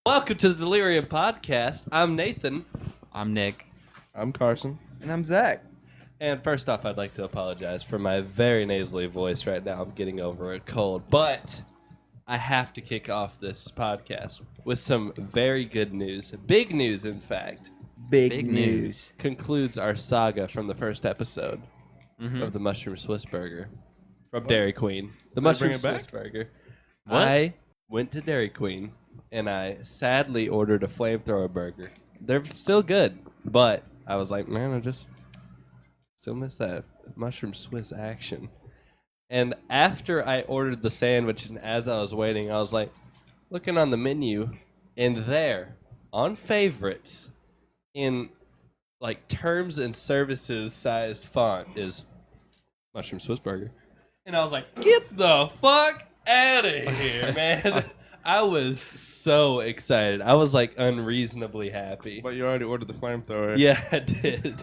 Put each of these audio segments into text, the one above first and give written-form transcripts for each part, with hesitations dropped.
Welcome to the Delirium podcast. I'm Nathan. I'm Nick. I'm Carson. And I'm Zach. And first off, I'd like to apologize for my very nasally voice right now. I'm getting over a cold. But I have to kick off this podcast with some very good news. Big news, in fact. Big news. Concludes our saga from the first episode of the Mushroom Swiss Burger from Dairy Queen. The Mushroom Swiss Burger. What? I went to Dairy Queen and I sadly ordered a flamethrower burger. They're still good, but I was like, man, I just still miss that Mushroom Swiss action. And after I ordered the sandwich and as I was waiting, I was like, looking on the menu, and there, on favorites, in like terms and services sized font, is Mushroom Swiss Burger. And I was like, get the fuck out of here, man. I was so excited. I was like unreasonably happy. But you already ordered the flamethrower. Yeah, I did.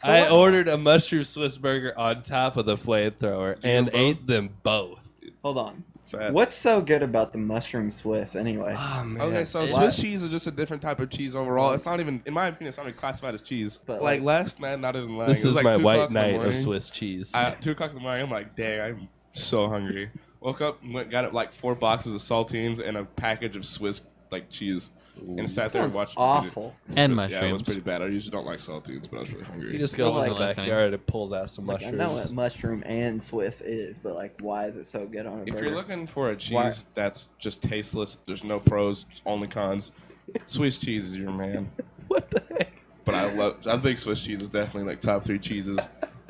I ordered a Mushroom Swiss Burger on top of the flamethrower and ate them both. Hold on. Fat. What's so good about the mushroom Swiss anyway? Oh, man. Okay, so Swiss cheese is just a different type of cheese overall. It's not even, in my opinion, it's not even classified as cheese. But like last night, not even lying. This it was is like my 2 white o'clock in the night of morning. Swiss cheese. 2 o'clock in the morning, I'm like, dang, I'm so hungry. Woke up, got like 4 boxes of saltines and a package of Swiss like cheese. And sat there and watched awful. And Yeah, it was mushrooms. pretty bad. I usually don't like saltines, but I was really hungry. He just goes Well, to the like- backyard and pulls out some Like, I mushrooms. know what mushroom and Swiss is, but like, why is it so good on a If burger? you're looking for a cheese Why? that's just tasteless, there's no pros, only cons. Swiss cheese is your man. What the heck? But I think Swiss cheese is definitely like top 3 cheeses.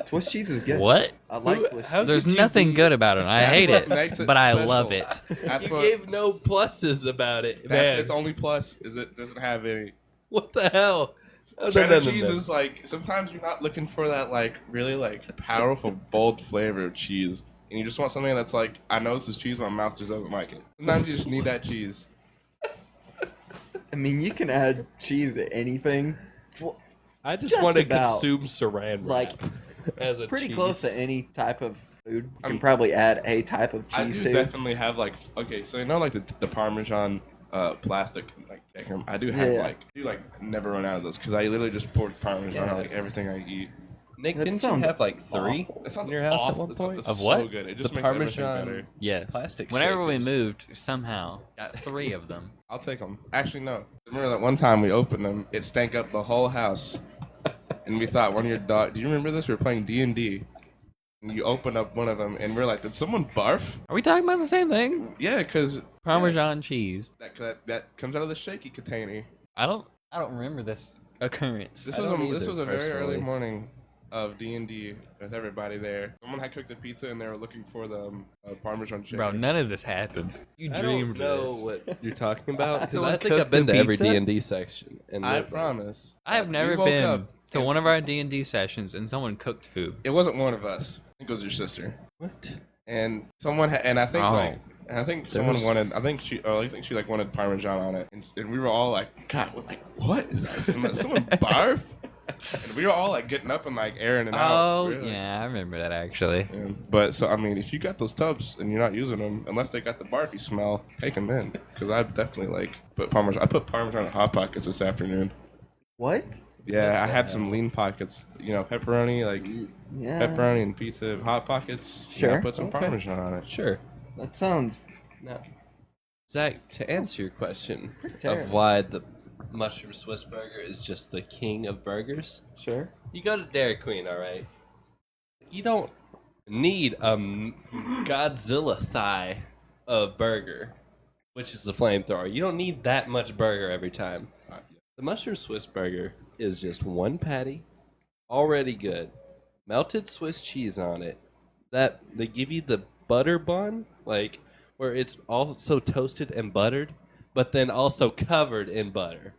Swiss cheese is good. What? I like Swiss how cheese. There's could you nothing be- good about it. I That's hate what it, makes it but I special. love it. That's You what. gave no pluses about it, That's man. its only plus is it doesn't have any. What the hell? No, Cheddar no. cheese is like sometimes you're not looking for that like really like powerful bold flavor of cheese, and you just want something that's like I know this is cheese, but my mouth just doesn't like it. Sometimes you just need that cheese. I mean, you can add cheese to anything. Well, I just Just want to about. consume saran wrap Like, as a pretty cheese. close to any type of food. You can I'm- probably add a type of I cheese do to. definitely have like okay, so you know like the Parmesan plastic like taker. I do have Yeah. like I do like never run out of those because I literally just pour Parmesan Yeah. on like everything I eat. Nick, That didn't you sounds have like 3 awful. That sounds in your house awful. at one It's- point? it's Of so what? good. It just The makes everything Parmesan better. Yes. Plastic Whenever we shakers. moved, somehow got 3 of them. I'll take them. Actually, no. Remember that one time we opened them? It stank up the whole house, and we thought one of your dog. Do you remember this? We were playing D&D, and you opened up one of them, and we're like, "Did someone barf?" Are we talking about the same thing? Yeah, because Parmesan cheese. that comes out of the shaky container. I don't remember this occurrence. This I was don't a, this either, was a very early personally. morning of D&D with everybody there. Someone had cooked a pizza, and they were looking for the Parmesan shaker. Bro, none of this happened. You I dreamed don't know this. what you're talking about because Someone I think I've cooked been a to every pizza? D&D section. And I they're- promise. I have We never woke been up to and one of our D&D sessions and someone cooked food. It wasn't one of us. I think it was your sister. What? And someone and I think Oh. like and I think someone wanted I think she like wanted Parmesan on it, and we were all like, God, what is that? Someone barf? And we were all like getting up and like airing it out. Oh, We were, like- yeah, I remember that actually. But so I mean, if you got those tubs and you're not using them, unless they got the barfy smell, take them in because I definitely like put Parmesan. I put Parmesan in Hot Pockets this afternoon. What? Yeah, I the had some hell? lean pockets, pepperoni, like Yeah. pepperoni and pizza, Hot Pockets. Sure, I put some okay. Parmesan on it. Sure. That sounds Now, Zach, to answer your question terrible. of why the Mushroom Swiss Burger is just the king of burgers, Sure. you go to Dairy Queen, all right? You don't need a Godzilla thigh of burger, which is the flamethrower. You don't need that much burger every time. The Mushroom Swiss Burger is just one patty, already good, melted Swiss cheese on it. That they give you the butter bun, like where it's also toasted and buttered, but then also covered in butter.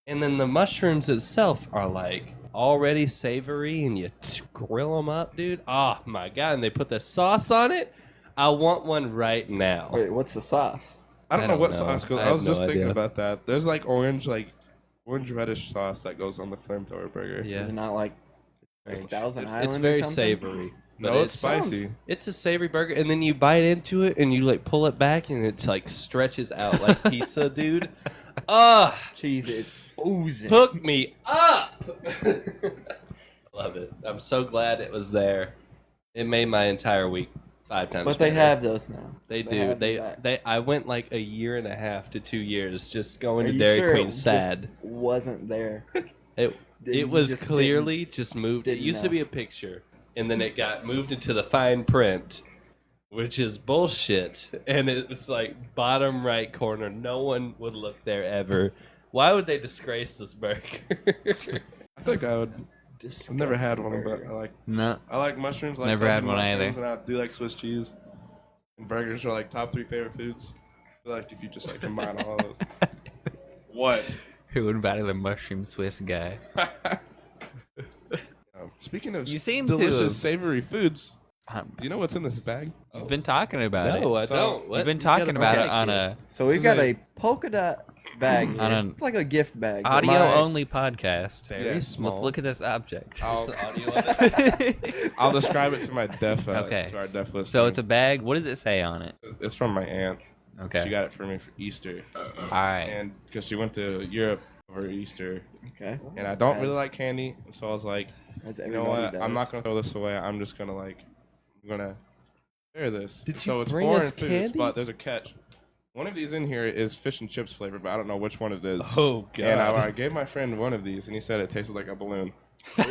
And then the mushrooms itself are like already savory, and you grill them up, dude. Oh my god! And they put the sauce on it. I want one right now. Wait, what's the sauce? I don't know what sauce goes. I was I have no just thinking idea. about that. There's like orange reddish sauce that goes on the flamethrower burger. Yeah. Is it not like Strange. 1,000 It's Island It's or very something? savory. but No, it's spicy. It's a savory burger, and then you bite into it, and you like pull it back, and it's like stretches out like pizza, dude. Cheese is oozing. Hook me up. Love it. I'm so glad it was there. It made my entire week 5 times. But they better. have those now. They do. have them back. They. I went like 1.5 to 2 years just going Are to you Dairy sure Queen it just sad. wasn't there? It You was just clearly just moved. It didn't used to know. be a picture, and then it got moved into the fine print, which is bullshit. And it was like bottom right corner. No one would look there ever. Why would they disgrace this burger? I think I would. I've never had one, burger. but No. I like mushrooms. I like Never had salted one mushrooms, either. And I do like Swiss cheese. And burgers are like top 3 favorite foods. I feel like if you just like combine all of those. What? Who would buy the mushroom Swiss guy? Speaking of You seem to delicious have- savory foods, Um, do you know what's in this bag? You've been talking about it. No, I So, don't. What? You've been He's got talking a about bag it on here. a So This we've is got a- a polka dot bag here. On an It's like a gift bag. but audio my- only podcast. Very Yeah. small. Let's look at this object. I'll, There's the audio of it. I'll describe it to my deaf. Okay. To our deaf listeners. So it's a bag. What does it say on it? It's from my aunt. Okay. She got it for me for Easter, All right. and because she went to Europe over Easter, Okay. and I don't really As- like candy, so I was like, As you know everybody what? does. I'm not gonna throw this away. I'm just gonna I'm gonna share this. Did So you it's bring foreign us foods, candy? but there's a catch. One of these in here is fish and chips flavor, but I don't know which one it is. Oh god. And I gave my friend one of these, and he said it tasted like a balloon. Ooh.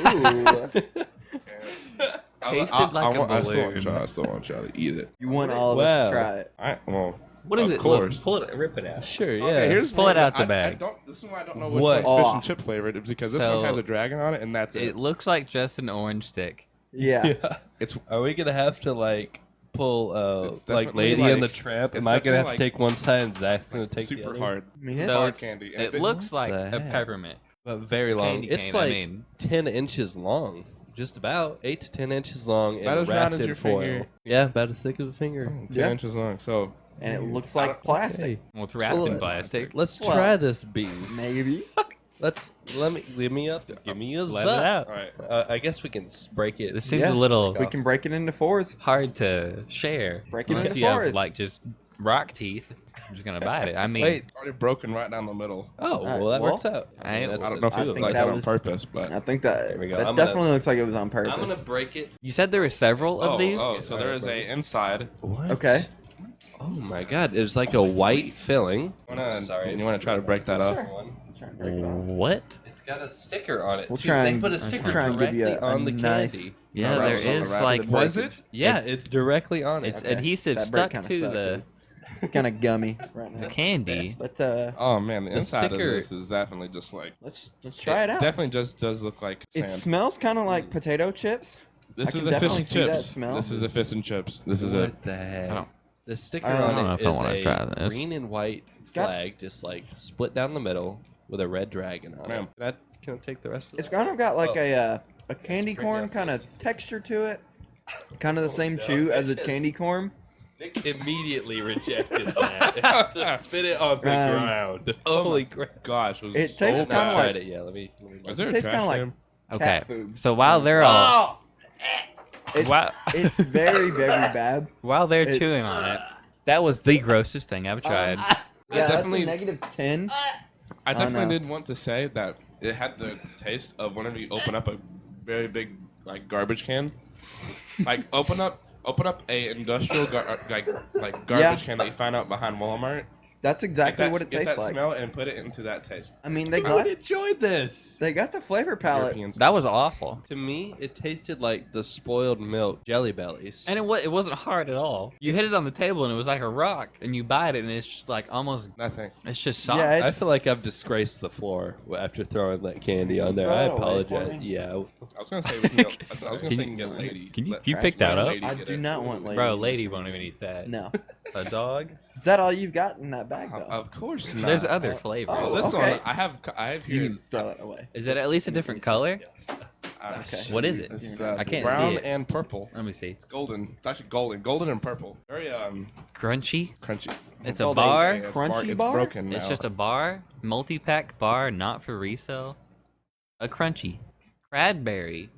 Tasted like a I still want balloon. to try. I still want to try to eat it. You want all of us Wow. to try it. Well, What is of it? course. Pull it. Rip it out. Sure. Yeah. Okay, here's Pull it out the I bag. don't. This is why I don't know which What? one's fish Oh. and chip flavored. It's because this So- one has a dragon on it, and that's it. It looks like just an orange stick. Yeah. Yeah. It's Are we gonna have to like pull It's like definitely, Lady and the like- Tramp? it's Am I gonna have definitely, to take one side and Zach's gonna take the super other? hard. I mean, So hard it's, candy. it looks like the a heck? peppermint. But very long. Candy It's cane, I like mean. 10 inches long. Just about 8 to 10 inches long About and as wrapped round as in your foil. finger. Yeah, about as thick as a finger. 10 Yeah. inches long. So and it looks like plastic. Okay. Well, it's wrapped in plastic. Let's Well- try this bee. Maybe. Give me a Let zuck. it out. all right. I guess we can break it. This seems Yeah. a little We can break it into 4s. hard to share. Break it Unless into you have fours. like just rock teeth. I'm just gonna bite it. I mean, Wait. Already broken right down the middle. Oh, Alright, well, that well, works out. I That's I don't know if I it was think like that that on was- purpose, but I think that There we go. that I'm gonna- definitely looks like it was on purpose. I'm gonna break it. you said there were several of these. So there is a inside. What? Okay. Oh my god, it's like a white filling. Sorry, you want to try to break that up? Trying to break it off. What? It's got a sticker on it. We'll too. try They and- put a I'll sticker try and give you directly a on the nice- candy. Yeah, No, there wraps on the is wrap. like The break- Was it? Yeah, it's directly on it. it's Okay. adhesive That break stuck kinda to sucked, the Kind of gummy right now. the candy. But Oh man, the The inside sticker- of this is definitely just like. let's try it out. Definitely just does look like It sand. smells kind of like potato chips. This I is can the fish definitely and see that chips. smell. This is the fish and chips. This is What it. the heck? I don't- The sticker I don't on know it if I is wanna a try this. green and white Got- flag, just like split down the middle with a red dragon on Ma'am. it. Can I take the rest of It's it? kind of got like Oh. a candy bring corn up kind of these. texture to it. Kind of the same no, chew as a yes. candy corn. Nick immediately rejected that. Spit it on the Um, ground. Oh Holy my crap. Gosh, was It tastes so kinda I've bad. like- tried it. Yeah, let me Is there a tastes trash kinda like- can? Okay. Cat food. So while they're all It's, while, it's very bad. while they're it's- chewing on it, that was the grossest thing I've tried. Yeah, that's definitely- a -10. I definitely no. did want to say that it had the taste of whenever you open up a very big like garbage can. Like open up a industrial like garbage Yeah. can that you find out behind Walmart. That's exactly Get what it get tastes that like. smell and put it into that taste. I mean, they I got enjoyed this. the flavor palette. Europeans. That was awful. To me, it tasted like the spoiled milk Jelly Bellies. And it wasn't hard at all. You hit it on the table and it was like a rock, and you bite it and it's just like almost, Nothing. it's just soft. Yeah, I it's- feel like I've disgraced the floor after throwing that candy on there. Throw I it away for apologize. me. Yeah. I was gonna say we can get, I was gonna say we can get lady. Can you- Let- you let pick that up? lady I get do it. not want lady. Bro, lady won't even eat that. No. A dog? Is that all you've got in that bag, though? Of course not. There's other flavors. So Oh, this okay. one I have You here. can throw that away. Is it at least a different color? Okay. What is it? This is, I can't brown see it. and purple. Let me see. It's golden. It's actually golden and purple. Very Crunchy. crunchy. It's a called a bar. It's crunchy it's bar? broken now. It's just a bar, multi-pack bar, not for resale. A crunchy. Cradberry.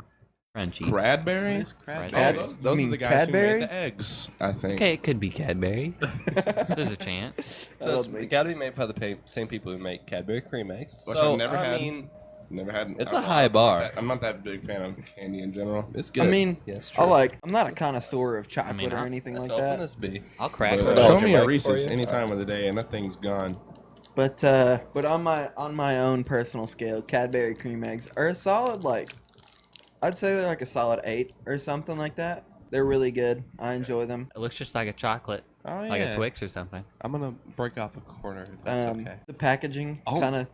Crunchy. Cradbury? It's crab. Cad- Oh, you those are mean the guys Cadbury? who made the eggs, I think. Okay, it could be Cadbury. There's a chance. So it's don't think- got to be made by the same people who make Cadbury cream eggs. Which So I've never I had. mean, Never had. It's a high bar. I'm not that big fan of candy in general. it's good. I mean, yes, I'm not a connoisseur of chocolate or I'll- anything Let's like open that. this bee. I'll crack But one. show Belgian me a mic for Reese's you? any time of the day, and that thing's gone. But on my own personal scale, Cadbury cream eggs are a solid I'd say they're like a solid 8 or something like that. They're really good. I enjoy them. It looks just like a chocolate, Oh like a Twix or something. I'm gonna break off a corner. If that's okay. The packaging kind of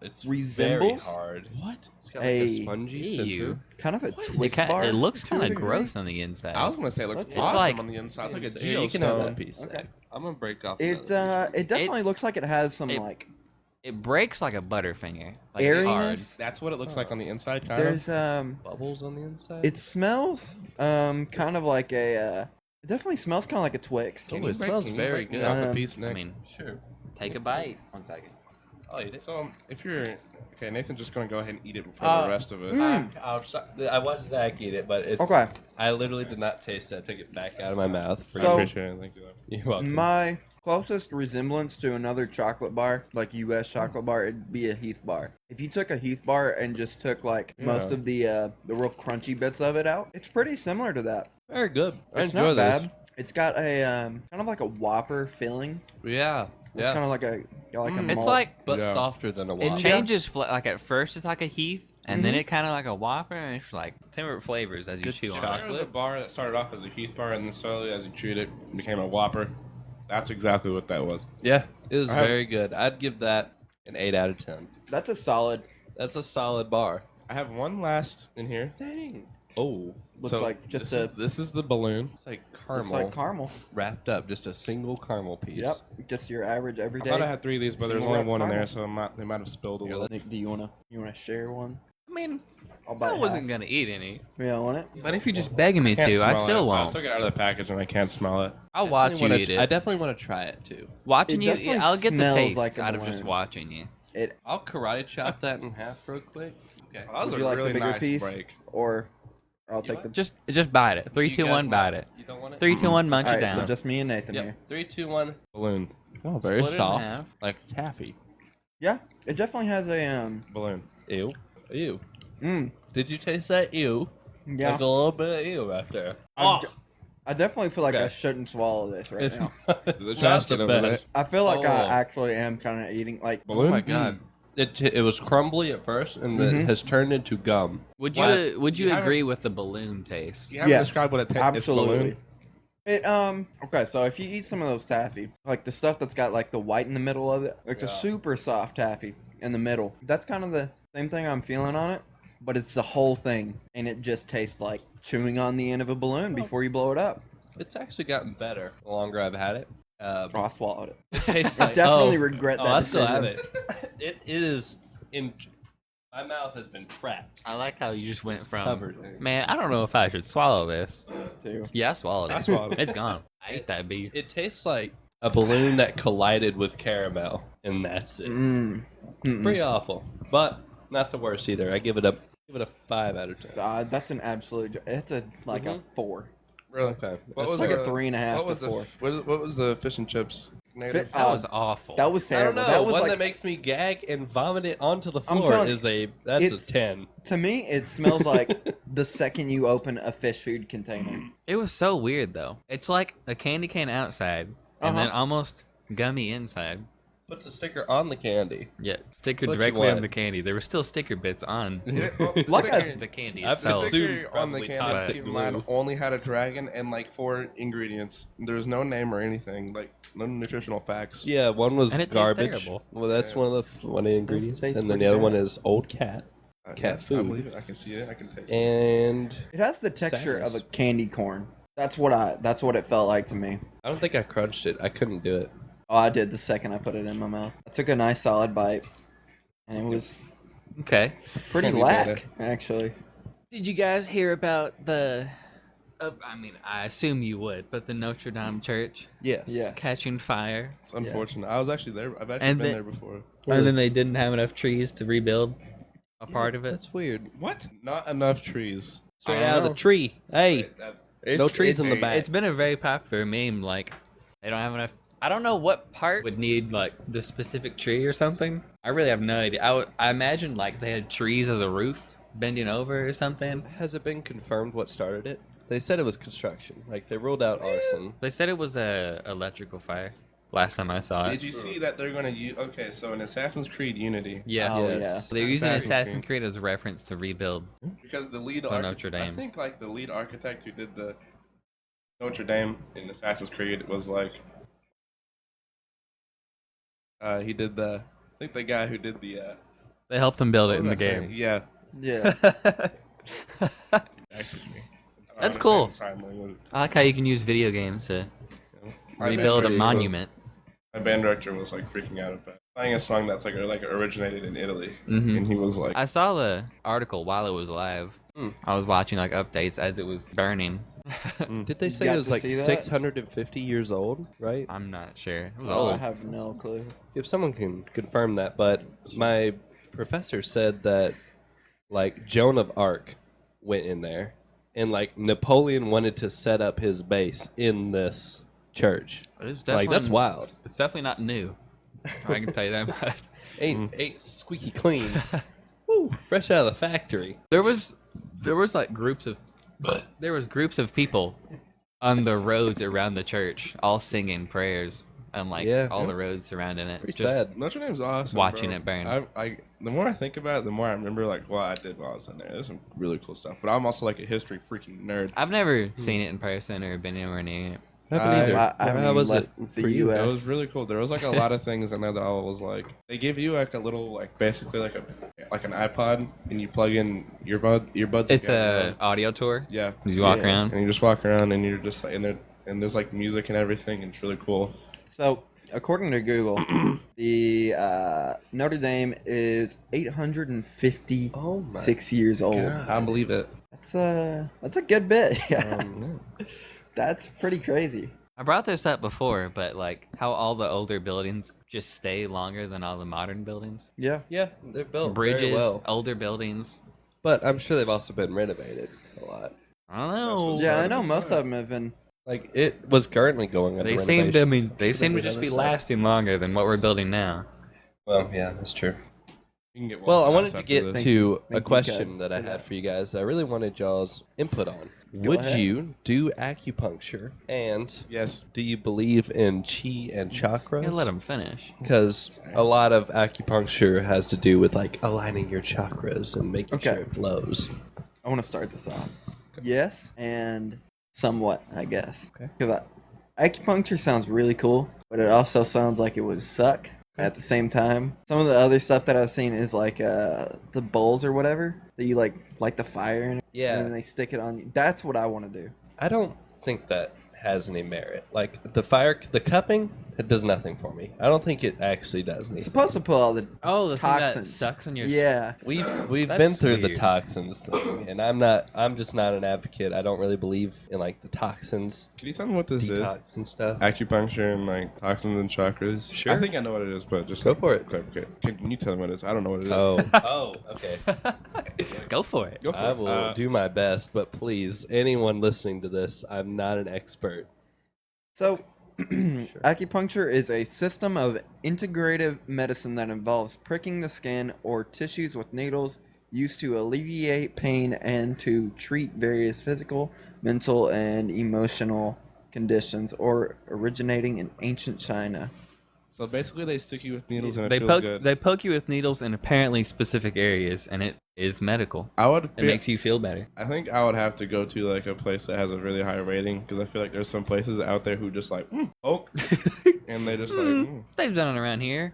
it's resembles very hard. What? It's got a- like a spongy Ew. center. a Twix It, bar. it looks to a kind of degree. gross on the inside. I was gonna say it looks It's awesome like- on the inside. It's like a Here, you can have that geostone. piece. Okay. I'm gonna break off. It another piece. it definitely looks like it has some it- It breaks like a Butterfinger. Like it's hard. airiness. That's what it looks like on the inside, kind of. There's bubbles on the inside. it smells kind of like a it definitely smells kind of like a Twix. Oh, it smells very good. Off a Um, piece, I Nick. mean, Sure. take a bite. 1 second. I'll eat it. So if you're okay, Nathan's just gonna go ahead and eat it before the rest of us. I watched Zach eat it, but it's Okay. I literally did not taste it. I took it back out of my mouth. I So- appreciate it. Thank you. You're welcome. My closest resemblance to another chocolate bar, like U.S. chocolate bar, it'd be a Heath bar. If you took a Heath bar and just took most Yeah. of the real crunchy bits of it out, it's pretty similar to that. Very good. I It's enjoy not this. bad. It's got a kind of like a Whopper filling. Yeah. It's Yeah. kind of like a It's malt. like But Yeah. softer than a it Whopper. changes. Like at first, it's like a Heath, and then Mhm. it kind of like a Whopper, and it's like different flavors as you Good chew on chocolate. it. There was a bar that started off as a Heath bar, and then slowly, as you chewed it, it became a Whopper. That's exactly what that was. Yeah, it was I have- very good. I'd give that an 8 out of 10. That's a solid. That's a solid bar. I have one last in here. Dang. Oh, Looks So, like just this is the balloon. it's like looks caramel like caramel. wrapped up, just a single caramel piece. Yep, just your average I everyday. thought I had 3 of these, but there's Single only one in there, caramel. so they might have spilled a Here, little. Nick, do you wanna share one? I mean, I'll buy I wasn't half. gonna eat any, You don't want it? but if you're just begging me Can't to, I smell still it. I won't. took it out of the package and I can't smell it. I'll watch you eat I it. definitely want to try it too. Watching It you, definitely I'll get the smells taste like a out of just balloon. watching you. I'll karate chop that in half real quick. Okay. That was Would a you like really the bigger nice piece? break. Or I'll You take want the. Just bite it. 3, You 2, guys 1, bite want- it. You don't want it? 3, 2, 1, munch All it right, down. so just me and Nathan Yep. here. 3, 2, 1. Balloon. Oh, very Split it in soft, half. like taffy. Yeah, it definitely has a Balloon. Ew. Ew. Mm, Did you taste that ew? yeah. Like a little bit of ew right there. I definitely feel like I Okay. shouldn't swallow this right It's, now. it's The not trash the can over best. I feel like Oh. I actually am kind of eating like. Balloon? Oh my god. It was crumbly at first, and it Mhm. has turned into gum. Would Why- you would you you haven't- agree with the balloon taste? You haven't Yeah. described what it tastes. Absolutely. It's balloon. It okay, so if you eat some of those taffy, like the stuff that's got like the white in the middle of it, like the Yeah. super soft taffy in the middle, that's kind of the same thing I'm feeling on it, but it's the whole thing, and it just tastes like chewing on the end of a balloon before you blow it up. It's actually gotten better the longer I've had it. Oh, I swallowed it. It tastes I like, definitely oh, regret that. Oh, I still have decision. it. It is in. My mouth has been trapped. I like how you just went It's from, covered in- man, I don't know if I should swallow this. Too. Yeah, I swallowed it. I swallowed it. It's gone. I ate that beef. It tastes like a balloon that collided with caramel, and that's it. Mm. Pretty awful, but not the worst either. I give it a 5 out of 10. That's an absolute. It's a like a 4. Really? Okay. What It's was like the- a 3.5 What to was the 4. what was the fish and chips? Native? That was awful. That was I don't terrible. know. That was One like that makes me gag and vomit it onto the I'm floor telling you, is that's it's- a 10. to me. It smells like the second you open a fish food container. It was so weird though. It's like a candy cane outside and then almost gummy inside. Puts a sticker on the candy. Yeah, sticker What you directly on want. the candy. There were still sticker bits on Like the candy I've itself. assumed sticker on the probably candy, toxic keep in mind, glue. only had a dragon and like 4 ingredients. There was no name or anything, like no nutritional facts. Yeah, one was And it tastes garbage. terrible. Well, that's Yeah. one of the ingredients, tastes and then pretty the other bad. one is old cat, cat I food. believe it. I can see it. I can taste it. and It has the texture Sadness. of a candy corn. That's what it felt like to me. I don't think I crunched it. I couldn't do it. Oh, I did the second I put it in my mouth. I took a nice solid bite, and it was Okay. pretty Heavy lack, beta. actually. Did you guys hear about the? I mean, I assume you would, but the Notre Dame Church Yes. Yes. catching fire, It's unfortunate. I was actually there. I've actually And been the- there before. and then they didn't have enough trees to rebuild a part of it. That's weird. What? Not enough trees. Straight I out of the don't tree. Hey, no trees in the it's- back. It's been a very popular meme. Like, they don't have enough. I don't know what part would need like the specific tree or something. I really have no idea. I imagine like they had trees as a roof bending over or something. Has it been confirmed what started it? They said it was construction. Like, they ruled out arson. They said it was a electrical fire last time I saw it. Did you see that they're gonna use? Okay, so in Assassin's Creed Unity, Yeah. Oh, Yes. They're using Assassin's Assassin's Creed. Creed as a reference to rebuild. because the lead Oh, Notre I Dame. think like the lead architect who did the Notre Dame in Assassin's Creed was like, he did the. I think the guy who did the. They helped him build it what in the was I saying? game. Yeah. Yeah. Actually, me. I That's understand cool. sign language. I like how you can use video games to My rebuild a band director was- monument. My band director was like freaking out about playing a song that's like originated in Italy, Mhm. and he was like, I saw the article while it was live. Hmm. I was watching like updates as it was burning. Did they say Got it was to like see that? 650 years old, right? I'm not sure. It was Oh. I old. have no clue. If someone can confirm that, but my professor said that, like, Joan of Arc went in there, and, like, Napoleon wanted to set up his base in this church. It's Like, that's wild. It's definitely not new. I can tell you that much. Ain't squeaky clean. Woo, fresh out of the factory. There was like groups of people on the roads around the church, all singing prayers on like Yeah. all the roads surrounding it. Pretty Just sad. Notre Dame's awesome. watching bro. it burn. The more I think about it, the more I remember like what I did while I was in there. There's some really cool stuff. But I'm also like a history freaking nerd. I've never seen it in person or been anywhere near it. I haven't either. I haven't How even was it left the for you? US. It was really cool. There was like a lot of things in there that I was like, they give you like a little like basically like an iPod, and you plug in earbuds. It's a audio tour. yeah, You walk Yeah. around. and you just walk around and you're just like and there's like music and everything, and it's really cool. So, according to Google, the Notre Dame is 856 Oh my years old. God. I believe it. That's a good bit. Yeah, Um, that's pretty crazy. I brought this up before, but like how all the older buildings just stay longer than all the modern buildings. Yeah. yeah, they're built Bridges, very well. older buildings. But I'm sure they've also been renovated a lot. I don't That's know. what's Yeah, I started know with most that. of them have been. Like, it was currently going under They seem to. I renovation. mean, they seem to with just other be stuff. lasting longer than what we're building now. Well, yeah, that's true. You can get Well, I one wanted house to after get this. to Thank a you, question Kat, that I for had that. for you guys. I really wanted y'all's input on. Go Would ahead. you do acupuncture? And Yes. do you believe in chi and chakras? Yeah, let them finish. Because a lot of acupuncture has to do with like aligning your chakras and making Okay. sure it flows. I want to start this off. Yes, and somewhat, I guess. Okay. Because acupuncture sounds really cool, but it also sounds like it would suck at the same time. Some of the other stuff that I've seen is like the bowls or whatever that you like the fire in it, and then they stick it on you. That's what I want to do. I don't think that has any merit. Like the cupping, it does nothing for me. I don't think it actually does It's anything. supposed to put all the Oh, the thing that toxins. sucks on your. Yeah. We've That's been through the weird. toxins thing, and I'm just not an advocate. I don't really believe in like the toxins, Can you tell me what this is? detox and stuff. Acupuncture and like toxins and chakras. Sure. I think I know what it is, but just Go for it. Okay. Can you tell me what it is? I don't know what it is. Oh, okay. Go for it. Go for I it. will do my best, but please, anyone listening to this, I'm not an expert. So, acupuncture is a system of integrative medicine that involves pricking the skin or tissues with needles used to alleviate pain and to treat various physical, mental, and emotional conditions or originating in ancient China. So basically, they stick you with needles and it They feels poke. good. They poke you with needles in apparently specific areas, and it is medical. I would. It makes you feel better. I think I would have to go to like a place that has a really high rating because I feel like there's some places out there who just like poke, and they just like. They've done it around here,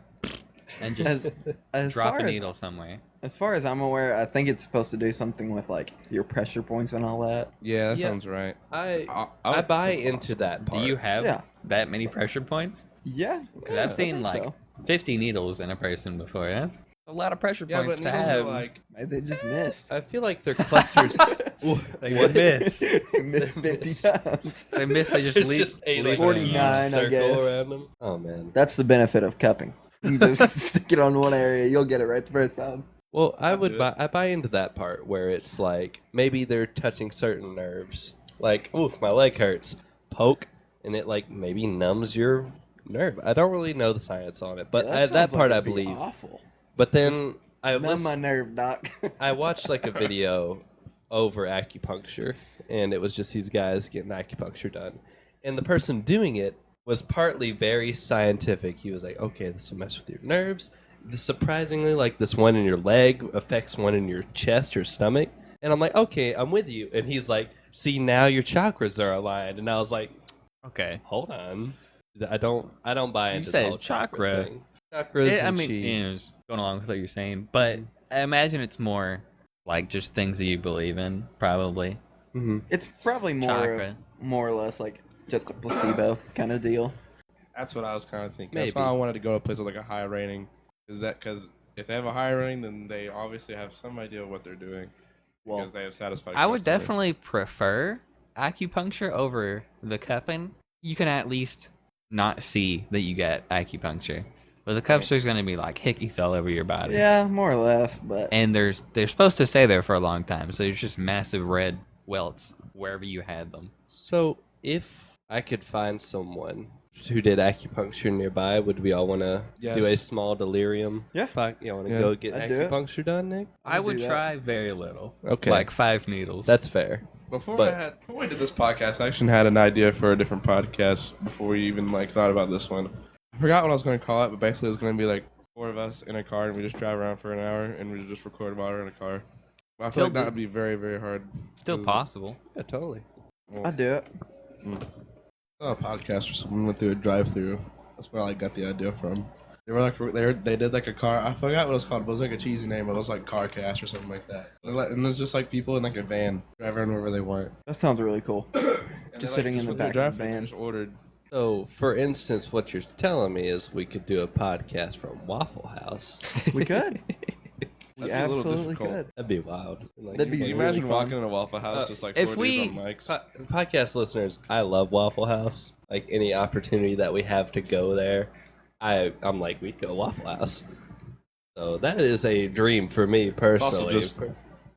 and just As drop far a as, needle somewhere. as far as I'm aware, I think it's supposed to do something with like your pressure points and all that. Yeah, that Yeah. sounds right. I would buy say into awesome. that Do part. you have Yeah. that many pressure points? Yeah, 'Cause I've I seen think like so. 50 needles in a person before. That's a lot of pressure Yeah, points but to needles are have. like. Maybe they just missed. I feel like they're clusters. They would miss. They missed 50 times. They miss. They just There's leave. just a like, 49, huge I circle guess. around them. Oh man. That's the benefit of cupping. You just stick it on one area, you'll get it right the first time. Well, I I'd would do buy. it. I buy into that part where it's like maybe they're touching certain nerves. Like, oof, my leg hurts. Poke, and it like maybe numbs your nerve. I don't really know the science on it, but Yeah, that that sounds like part I it'd be believe. awful. But then I Numb my listened. nerve, doc. I watched like a video over acupuncture, and it was just these guys getting acupuncture done, and the person doing it was partly very scientific. He was like, "Okay, this will mess with your nerves. Surprisingly, like this one in your leg affects one in your chest or stomach." And I'm like, "Okay, I'm with you." And he's like, "See, now your chakras are aligned." And I was like, Okay. "Hold on, I don't buy You into the said whole chakra. thing. Chakras I and mean, chi. you know, just going along with what you're saying, but I imagine it's more like just things that you believe in, probably. Mhm. It's probably more or less like just a placebo kind of deal. That's what I was kind of thinking. Maybe. That's why I wanted to go to a place with like a high rating. Is that because if they have a high rating, then they obviously have some idea of what they're doing Well, because they have satisfied. I would customers. definitely prefer acupuncture over the cupping. You can at least not see that you get acupuncture. But the cups there's going to be like hickeys all over your body. yeah, more or less, but And they're supposed to stay there for a long time. So there's just massive red welts wherever you had them. So, if I could find someone who did acupuncture nearby, would we all want to Yes. do a small delirium? Yeah. You want to Yeah. go get I'd do it. acupuncture done, Nick? I I'd would do that. try very little. Okay. Like 5 needles. That's fair. Before But- we did this podcast, I actually had an idea for a different podcast before we even like thought about this one. I forgot what I was going to call it, but basically it's going to be like 4 of us in a car and we just drive around for an hour and we just record while we're in a car. I feel Still like that do- would be very, very hard. Still 'Cause, possible. Yeah, totally. well, I'd do it. a podcast or something. We went through a drive-through. That's where I got the idea from. They were like they did like a car. I forgot what it was called. But it was like a cheesy name. It was like CarCast or something like that. And there's just like people in like a van driving wherever they want. That sounds really cool. And Just they, sitting in the went through back a of the drive-thru and van. Just ordered. So, for instance, what you're telling me is we could do a podcast from Waffle House. We could. That'd We be a little absolutely difficult. could. That'd be wild. Like, That'd be Can you really imagine fun. walking in a Waffle House just like if 4 dudes we- on mics? Podcast listeners, I love Waffle House. Like any opportunity that we have to go there, I'm like, we go Waffle House. So that is a dream for me It's personally. also just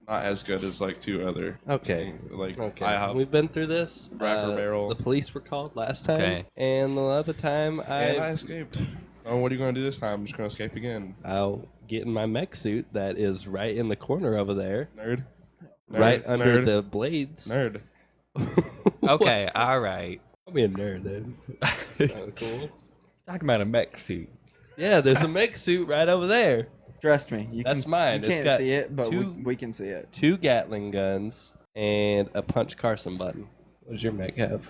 not as good as like 2 other. Okay. Like Okay, IHOP. we've been through this. Cracker Barrel. The police were called last time, Okay. and the other time And I escaped. Oh, what are you going to do this time? I'm just going to escape again. I'll get in my mech suit that is right in the corner over there, Nerd. right Nerd. under Nerd. the blades. Nerd. Okay, all right. I'll be a nerd then. Kinda cool. Talking about a mech suit. Yeah, there's a mech suit right over there. Trust me. You That's can, mine. You It's can't got see it, but two- we can see it. 2 Gatling guns and a punch Carson button. What does your mech have?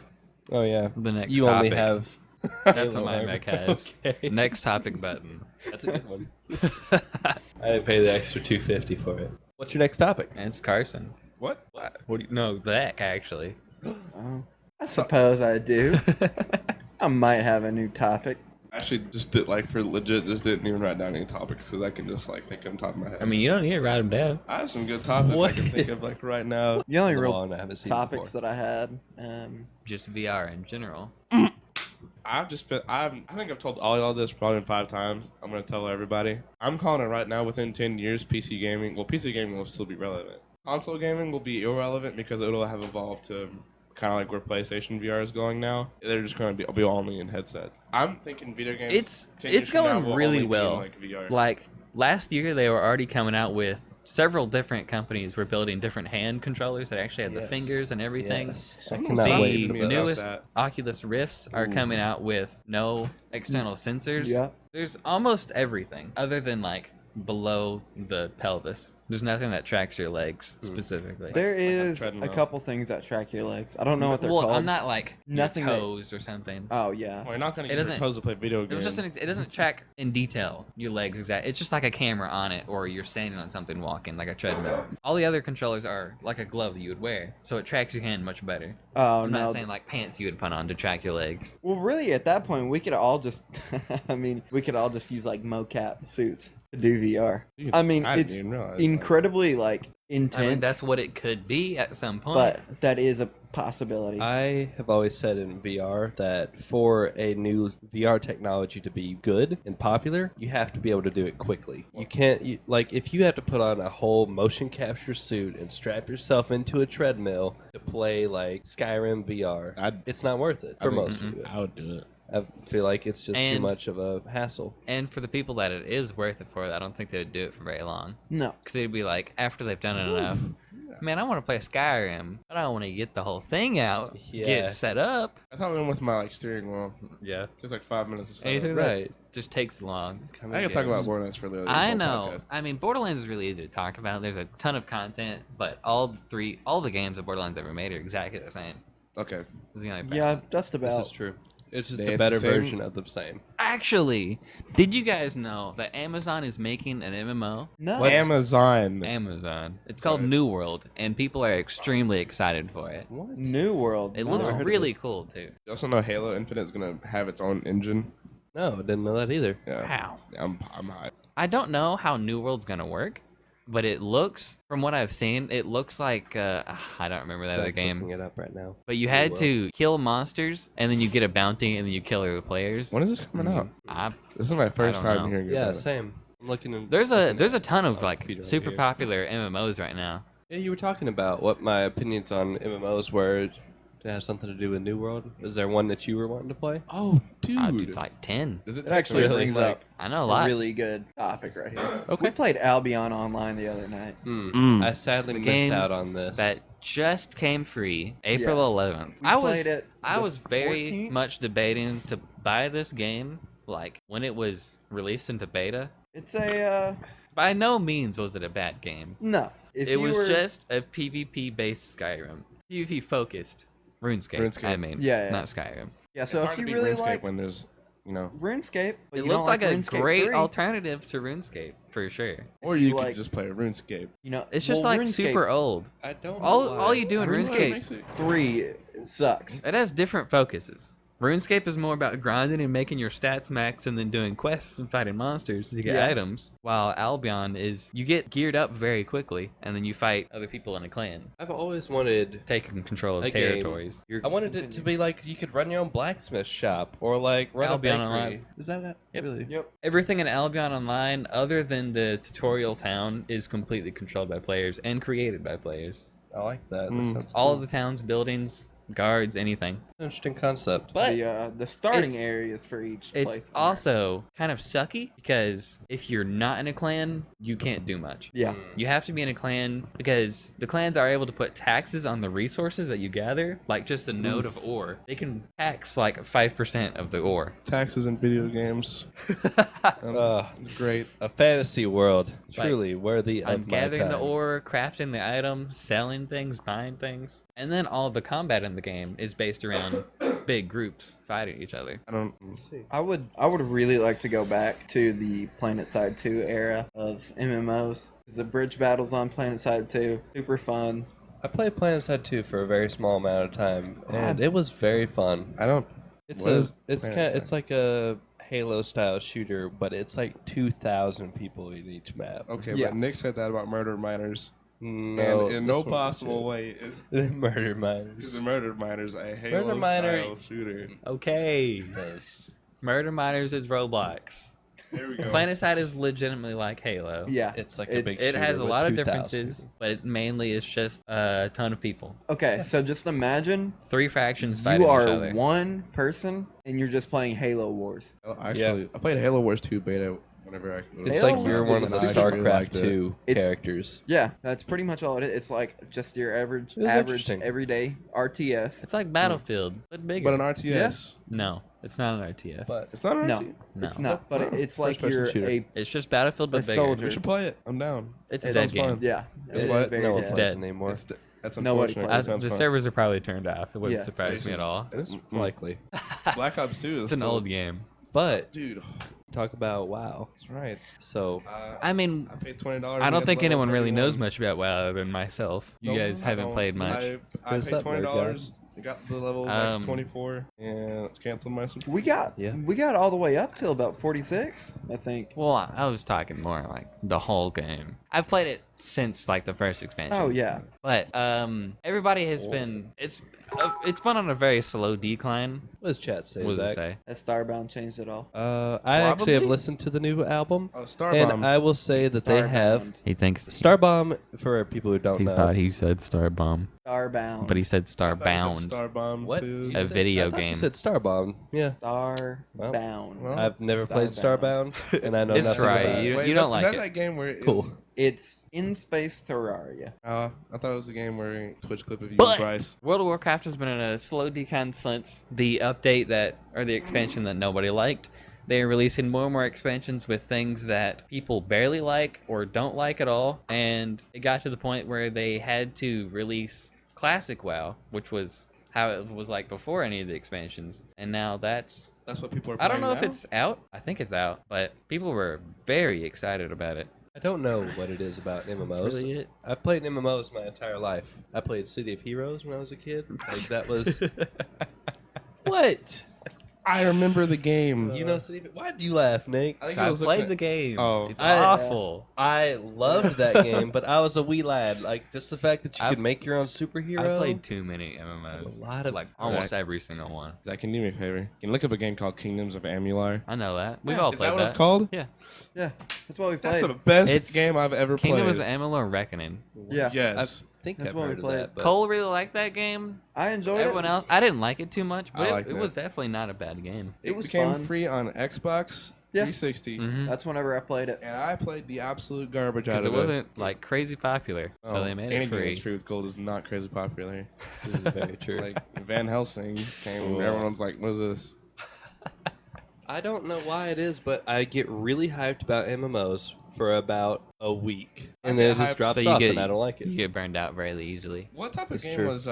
Oh yeah, The next you topic. only have. That's Halo what my armor. mech has. Okay. Next topic button. That's a good one. I didn't pay the extra $250 for it. What's your next topic? And it's Carson. What? What do you know? Zach, actually. Oh, I suppose I do. I might have a new topic. Actually, just did like for legit, just didn't even write down any topics because I can just like think on top of my head. I mean, you don't need to write them down. I have some good topics What? I can think of like right now. The only The real one I haven't seen topics before. that I had, Just VR in general. I think I've told all y'all this probably 5 times. I'm gonna tell everybody. I'm calling it right now. Within 10 years, PC gaming. Well, PC gaming will still be relevant. Console gaming will be irrelevant because it'll have evolved to kind of like where PlayStation VR is going now. They're just gonna be only in headsets. I'm thinking video games. It's 10 years from now going will really only be in, well. like VR. Like last year, they were already coming out with several different companies were building different hand controllers that actually had the Yes. fingers and everything. Yes. I Someone cannot the wait for me that. about newest that. Oculus Rifts are coming out with no external sensors. yeah. There's almost everything other than like below the pelvis. There's nothing that tracks your legs specifically. There is a treadmill. couple things that track your legs. I don't know what they're well, called. I'm not like Nothing your that- toes or something. Oh yeah. Well, you're not gonna It use your doesn't- toes to play video It was games. just it doesn't track in detail your legs exactly. It's just like a camera on it, or you're standing on something walking like a treadmill. All the other controllers are like a glove that you would wear, so it tracks your hand much better. Oh I'm no. not saying like pants you would put on to track your legs. Well, really, at that point, we could all just. I mean, we could all just use like mocap suits. to do VR. I mean, I didn't it's even realize that. incredibly like intense. I mean, that's what it could be at some point. but that is a possibility. I have always said in VR that for a new VR technology to be good and popular, you have to be able to do it quickly. You can't, like, if you have to put on a whole motion capture suit and strap yourself into a treadmill to play, like, Skyrim VR, it's not worth it for most people. I would do it. I feel like it's just too And- much of a hassle. And for the people that it is worth it for, I don't think they would do it for very long. No. Because they'd be like, after they've done it enough, man, I want to play Skyrim, but I don't want to get the whole thing out, Yeah. get set up. I thought we went with my like steering wheel. Yeah. Just like 5 minutes or so. Anything Right. that just takes long. I can talk about Borderlands for the I know. I mean, Borderlands is really easy to talk about. There's a ton of content, but all the games that Borderlands ever made are exactly the same. Okay. This is the only Yeah, difference. just This about. is true. It's just It's a the better same- version of the same. Actually, did you guys know that Amazon is making an MMO? No. Amazon. Amazon. It's called New World, and people are extremely excited for it. What? New World. It No. looks Never heard of really cool too. You also know Halo Infinite is gonna have its own engine. No, didn't know that either. Yeah. Wow. I'm high. I don't know how New World's gonna work, but it looks, from what I've seen, it looks like I don't remember that other Zach's looking game. it up right now. But you New had World. to kill monsters, and then you get a bounty, and then you kill other players. When is this coming out? I, This is my first don't time know. hearing Yeah, about it. same. I'm looking in. there's a ton of Oh, like Peter over super here. popular MMOs right now. Yeah, you were talking about what my opinions on MMOs were. Did it have something to do with New World? Is there one that you were wanting to play? Oh, I'd dude. do like 10. Does it It actually Really? brings up I know a a lot. really good topic right here. Okay. We played Albion online the other night. I sadly The missed game out on this. That just came free April Yes. 11th. We I played it I the was very 14th? much debating to buy this game like when it was released into beta. It's a By no means was it a bad game. no. If It you was were, just a PvP based Skyrim. PvP focused RuneScape. I mean, Yeah. not Skyrim. yeah. It's So hard if to you beat really RuneScape like when there's, you know, RuneScape, but It you don't looked like a RuneScape great 3, alternative to RuneScape for sure. or you you could like- just play RuneScape. You know, It's just well, like RuneScape super old. I don't. All you do in RuneScape- RuneScape, 3 sucks. it has different focuses. RuneScape is more about grinding and making your stats max and then doing quests and fighting monsters to get Yeah. items. While Albion is you get geared up very quickly and then you fight other people in a clan, I've always wanted. taking control of A game. territories. I wanted it to be like you could run your own blacksmith shop or like run Albion a bakery. Online. Is that it? Yep. Really? Yep. Everything in Albion Online, other than the tutorial town, is completely controlled by players and created by players. I like that. That Mm. sounds All cool. of the town's buildings, guards, anything. Interesting concept. But The starting it's- areas for each it's place. also kind of sucky because if you're not in a clan, you can't do much. yeah. You have to be in a clan because the clans are able to put taxes on the resources that you gather, like just a node of ore. They can tax like 5% of the ore. Taxes in video games. It's great. A fantasy world, Like, truly worthy I'm of my gathering the time. ore, crafting the item, selling things, buying things. And then all the combat in the game is based around big groups fighting each other. I don't. I would really like to go back to the Planet Side 2 era of MMOs. 'Cause the bridge battles on Planet Side 2, super fun. I played PlanetSide 2 for a very small amount of time, and it was very fun. I don't. It's What is PlanetSide? it's like a Halo style shooter, but it's like 2,000 people in each map. Okay, Yeah. but Nick said that about Murder Miners, No, and in this no one possible was way is shit. Murder is Miners. the Murder Miners a Halo Murder Miner- style shooter. Okay. Yes. Murder Miners is Roblox. There we go. PlanetSide is legitimately like Halo. Yeah. It's like It's- a big It has shooter a with lot of 2,000 differences, people. but it mainly is just a ton of people. Okay, so just imagine 3 factions fighting you each are other. one person and you're just playing Halo Wars. Actually, I played Halo Wars 2 beta whenever I could. It's Halo like you're was one of the super fun. StarCraft 2 It's- characters. Yeah, that's pretty much all it is. It's like just your average, It was interesting. everyday RTS. It's like Battlefield, but bigger. But an RTS. No, it's not an RTS. But It's not an No, RTS. no. it's not. But No. it's like First-person you're shooter. a It's just Battlefield, but A bigger. soldier. We should play it. I'm down. It's a It dead sounds game. fun. yeah. It's It's what? very no one dead. plays dead. anymore. That's Nobody unfortunate. plays It sounds The fun. servers are probably turned off. It wouldn't Yes, surprise me at all. It's Likely. Black Ops 2 is It's an still- old game. But Dude, talk about WoW. that's right. So I mean, I paid $20. I don't to think get level anyone really knows 31. much about WoW other than myself. You Nope, guys I haven't don't. played much. I Who's paid that nerd guy? $20 You got the level like 24 and it's canceled my subscription. We got all the way up till about 46, I think. Well, I was talking more like the whole game. I've played it since like the first expansion. Oh yeah. But everybody has been it's been on a very slow decline. What does chat say, What does it Zach? say? Has Starbound changed it all? I actually have Probably. listened to the new album, Oh, Starbomb. and I will say that they have Starbound. He thinks Starbomb. For people who don't he know, thought he said Starbomb, Starbound. but he said I thought you Starbound. said Starbomb what too. You A said- video I thought game. You said Starbomb. Yeah, Starbound. well, I've never played Starbound. Starbound, and I know It's nothing right. about it. You- Wait, you is don't that, like is it. that that game where Cool. It's in space Terraria. I thought it was the game where Twitch clip of you But- and Bryce. World of Warcraft has been in a slow decline since the update or the expansion that nobody liked. They are releasing more and more expansions with things that people barely like or don't like at all. And it got to the point where they had to release Classic WoW, which was how it was like before any of the expansions. And now that's... That's what people are I playing don't know if now? it's out. I think it's out. But people were very excited about it. I don't know what it is about MMOs. That's really it. I've played MMOs my entire life. I played City of Heroes when I was a kid. Like that was what? I remember the game. You know City of... Why do you laugh, Nick? I think I I was played looking the at- game. Oh. It's I- awful. I loved that game, but I was a wee lad. Like just the fact that you I've- could make your own superhero. I played too many MMOs. A lot of- like almost Zach. every single one. Zach, can you do me a favor? Can you look up a game called Kingdoms of Amular? I know that. We've Yeah. all Is played that what it's called? Yeah. Yeah, that's what we That's played. the best It's game I've ever Kingdom played. was Amalur Reckoning. Yeah. Yes. I think That's I've what we heard of played. that. But Cole really liked that game. I enjoyed Everyone it. else, I didn't like it too much, but I it, liked it it. was definitely not a bad game. It was became fun. free on Xbox Yeah. 360, Mm-hmm. That's whenever I played it. and I played the absolute garbage out Because of it wasn't like crazy popular, Oh, so they made it anything free. that's free with gold is not crazy popular. this is very true. Like Van Helsing came, and Cool. everyone's like, "What is this?" I don't know why it is, but I get really hyped about MMOs for about a week, and then it get just hyped- drops So you off, get- and I don't like it. You get burned out very easily. What type of It's game true. was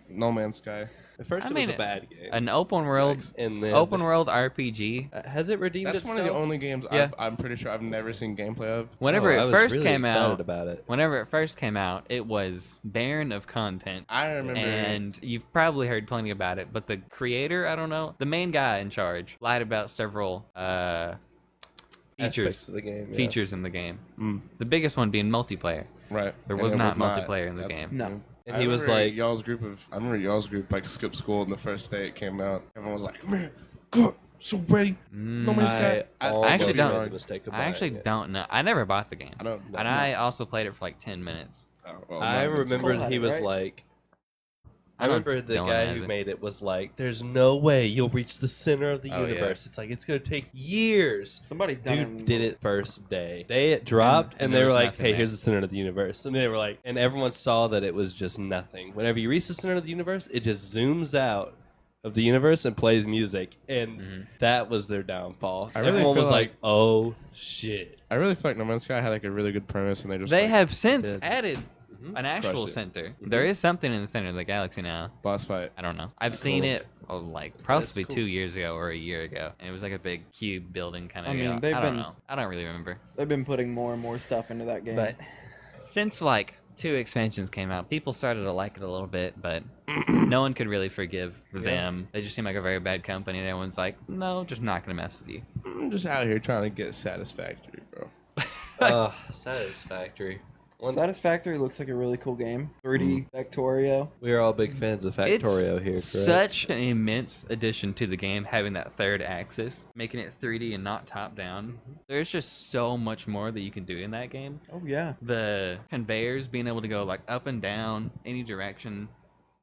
No Man's Sky? At first, I it mean, was a bad game, An open world, Yikes. and then RPG. Has it redeemed That's itself? one of the only games Yeah. I'm pretty sure I've never seen gameplay of. Whenever Oh, I it was first really came excited out, about it. it was barren of content. I remember. And you've probably heard plenty about it, but the creator, I don't know, the main guy in charge lied about several Aspects features of the game. Yeah. features in the game. Mm, The biggest one being multiplayer. right. There And was it not multiplayer in the That's- game. No. And I he was remember like, I remember y'all's group like skipped school on the first day it came out. Everyone was like, "Man, God, so ready." No Man's Sky. I I almost actually don't- made the mistake of I buying actually it. don't know. I never bought the game, I don't. and I also played it for like 10 minutes. I remember Cole had he it, was right? like, I I don't- remember the Dylan guy has who it. made it was like, "There's no way you'll reach the center of the Oh, yeah. universe. It's like it's gonna take years." Somebody done Dude did it first day. They dropped, And and there they were was like, nothing "Hey, there. here's the center of the universe." And they were like, and everyone saw that it was just nothing. Whenever you reach the center of the universe, it just zooms out of the universe and plays music, and Mhm. that was their downfall. I really Everyone feel was like- like, "Oh shit!" I really feel like No Man's Sky had like a really good premise, and they just They like, have since did. added Mhm. an actual Crushed it. center. Mhm. There is something in the center of the galaxy now. boss fight. I don't know. I've seen Cool. it like possibly cool. 2 years ago or a year ago, and it was like a big cube building kind of. I mean, I they've don't been- know. I don't really remember. They've been putting more and more stuff into that game. But since like 2 expansions came out, people started to like it a little bit, but no one could really forgive them. They just seem like a very bad company, and everyone's like, no, just not gonna mess with you. I'm just out here trying to get satisfactory, bro. Satisfactory. Satisfactory looks like a really cool game. 3D Factorio. We are all big fans of Factorio here, correct? Such an immense addition to the game, having that third axis, making it 3D and not top down. There's just so much more that you can do in that game. Oh yeah, The conveyors being able to go like up and down any direction.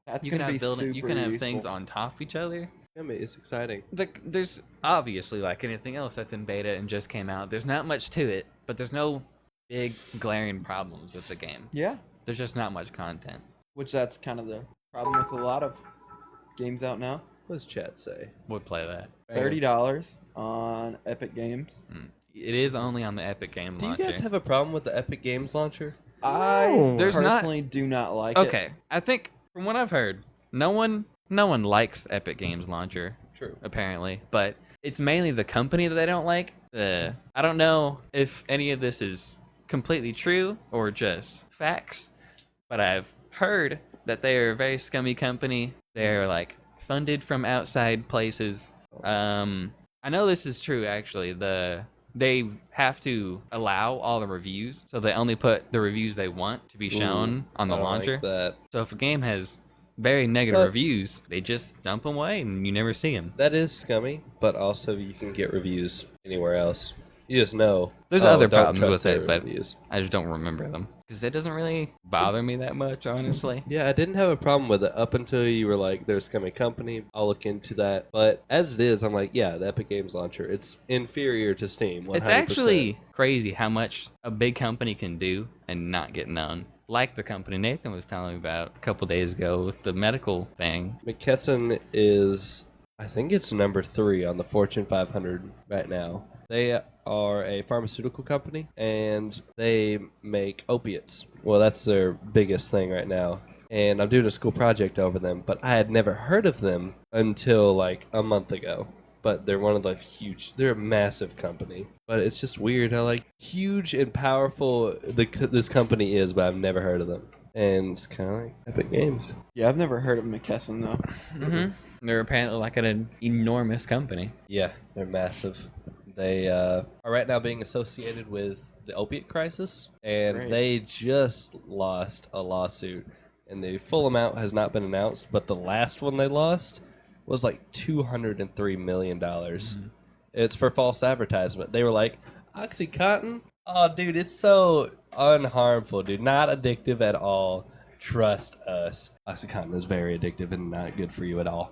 that's You gonna can be have building. You super can have useful. things on top of each other. I mean, it's exciting. There's obviously like anything else that's in beta and just came out. There's not much to it, but there's no big glaring problems with the game. Yeah, There's just not much content. which that's kind of the problem with a lot of games out now. What does chat say? Would play that. $30 on Epic Games. It is only on the Epic Game Do you Launcher. guys have a problem with the Epic Games launcher? I There's not- personally do not like it. Okay, I think from what I've heard, no one likes Epic Games Launcher True. apparently, but it's mainly the company that they don't like. I don't know if any of this is completely true or just facts, but I've heard that they are a very scummy company. They're like funded from outside places. I know this is true actually. They have to allow all the reviews, so they only put the reviews they want to be shown on the I don't launcher. like that. So if a game has very negative But- reviews, they just dump them away and you never see them. That is scummy, but also you can get reviews anywhere else. You just know. There's oh, other don't problems trust with it, their but reviews. I just don't remember them because it doesn't really bother me that much, honestly. Yeah, I didn't have a problem with it up until you were like, "There's a scummy company." I'll look into that. But as it is, I'm like, yeah, the Epic Games Launcher. It's inferior to Steam. 100%. It's actually crazy how much a big company can do and not get known. Like the company Nathan was telling me about a couple days ago with the medical thing. McKesson is, I think it's number 3 on the Fortune 500 right now. They are a pharmaceutical company, and they make opiates. Well, that's their biggest thing right now. And I'm doing a school project over them, but I had never heard of them until like a month ago. But they're one of the they're a massive company. But it's just weird how like huge and powerful this company is, but I've never heard of them. And it's kind of like Epic Games. Yeah, I've never heard of McKesson though. Mm-hmm. They're apparently like an enormous company. Yeah, they're massive. They are right now being associated with the opiate crisis, and Great. they just lost a lawsuit, and the full amount has not been announced, but the last one they lost was like $203 million. It's for false advertisement. They were like, OxyContin? Oh, dude, it's so unharmful, dude. Not addictive at all. Trust us. OxyContin is very addictive and not good for you at all.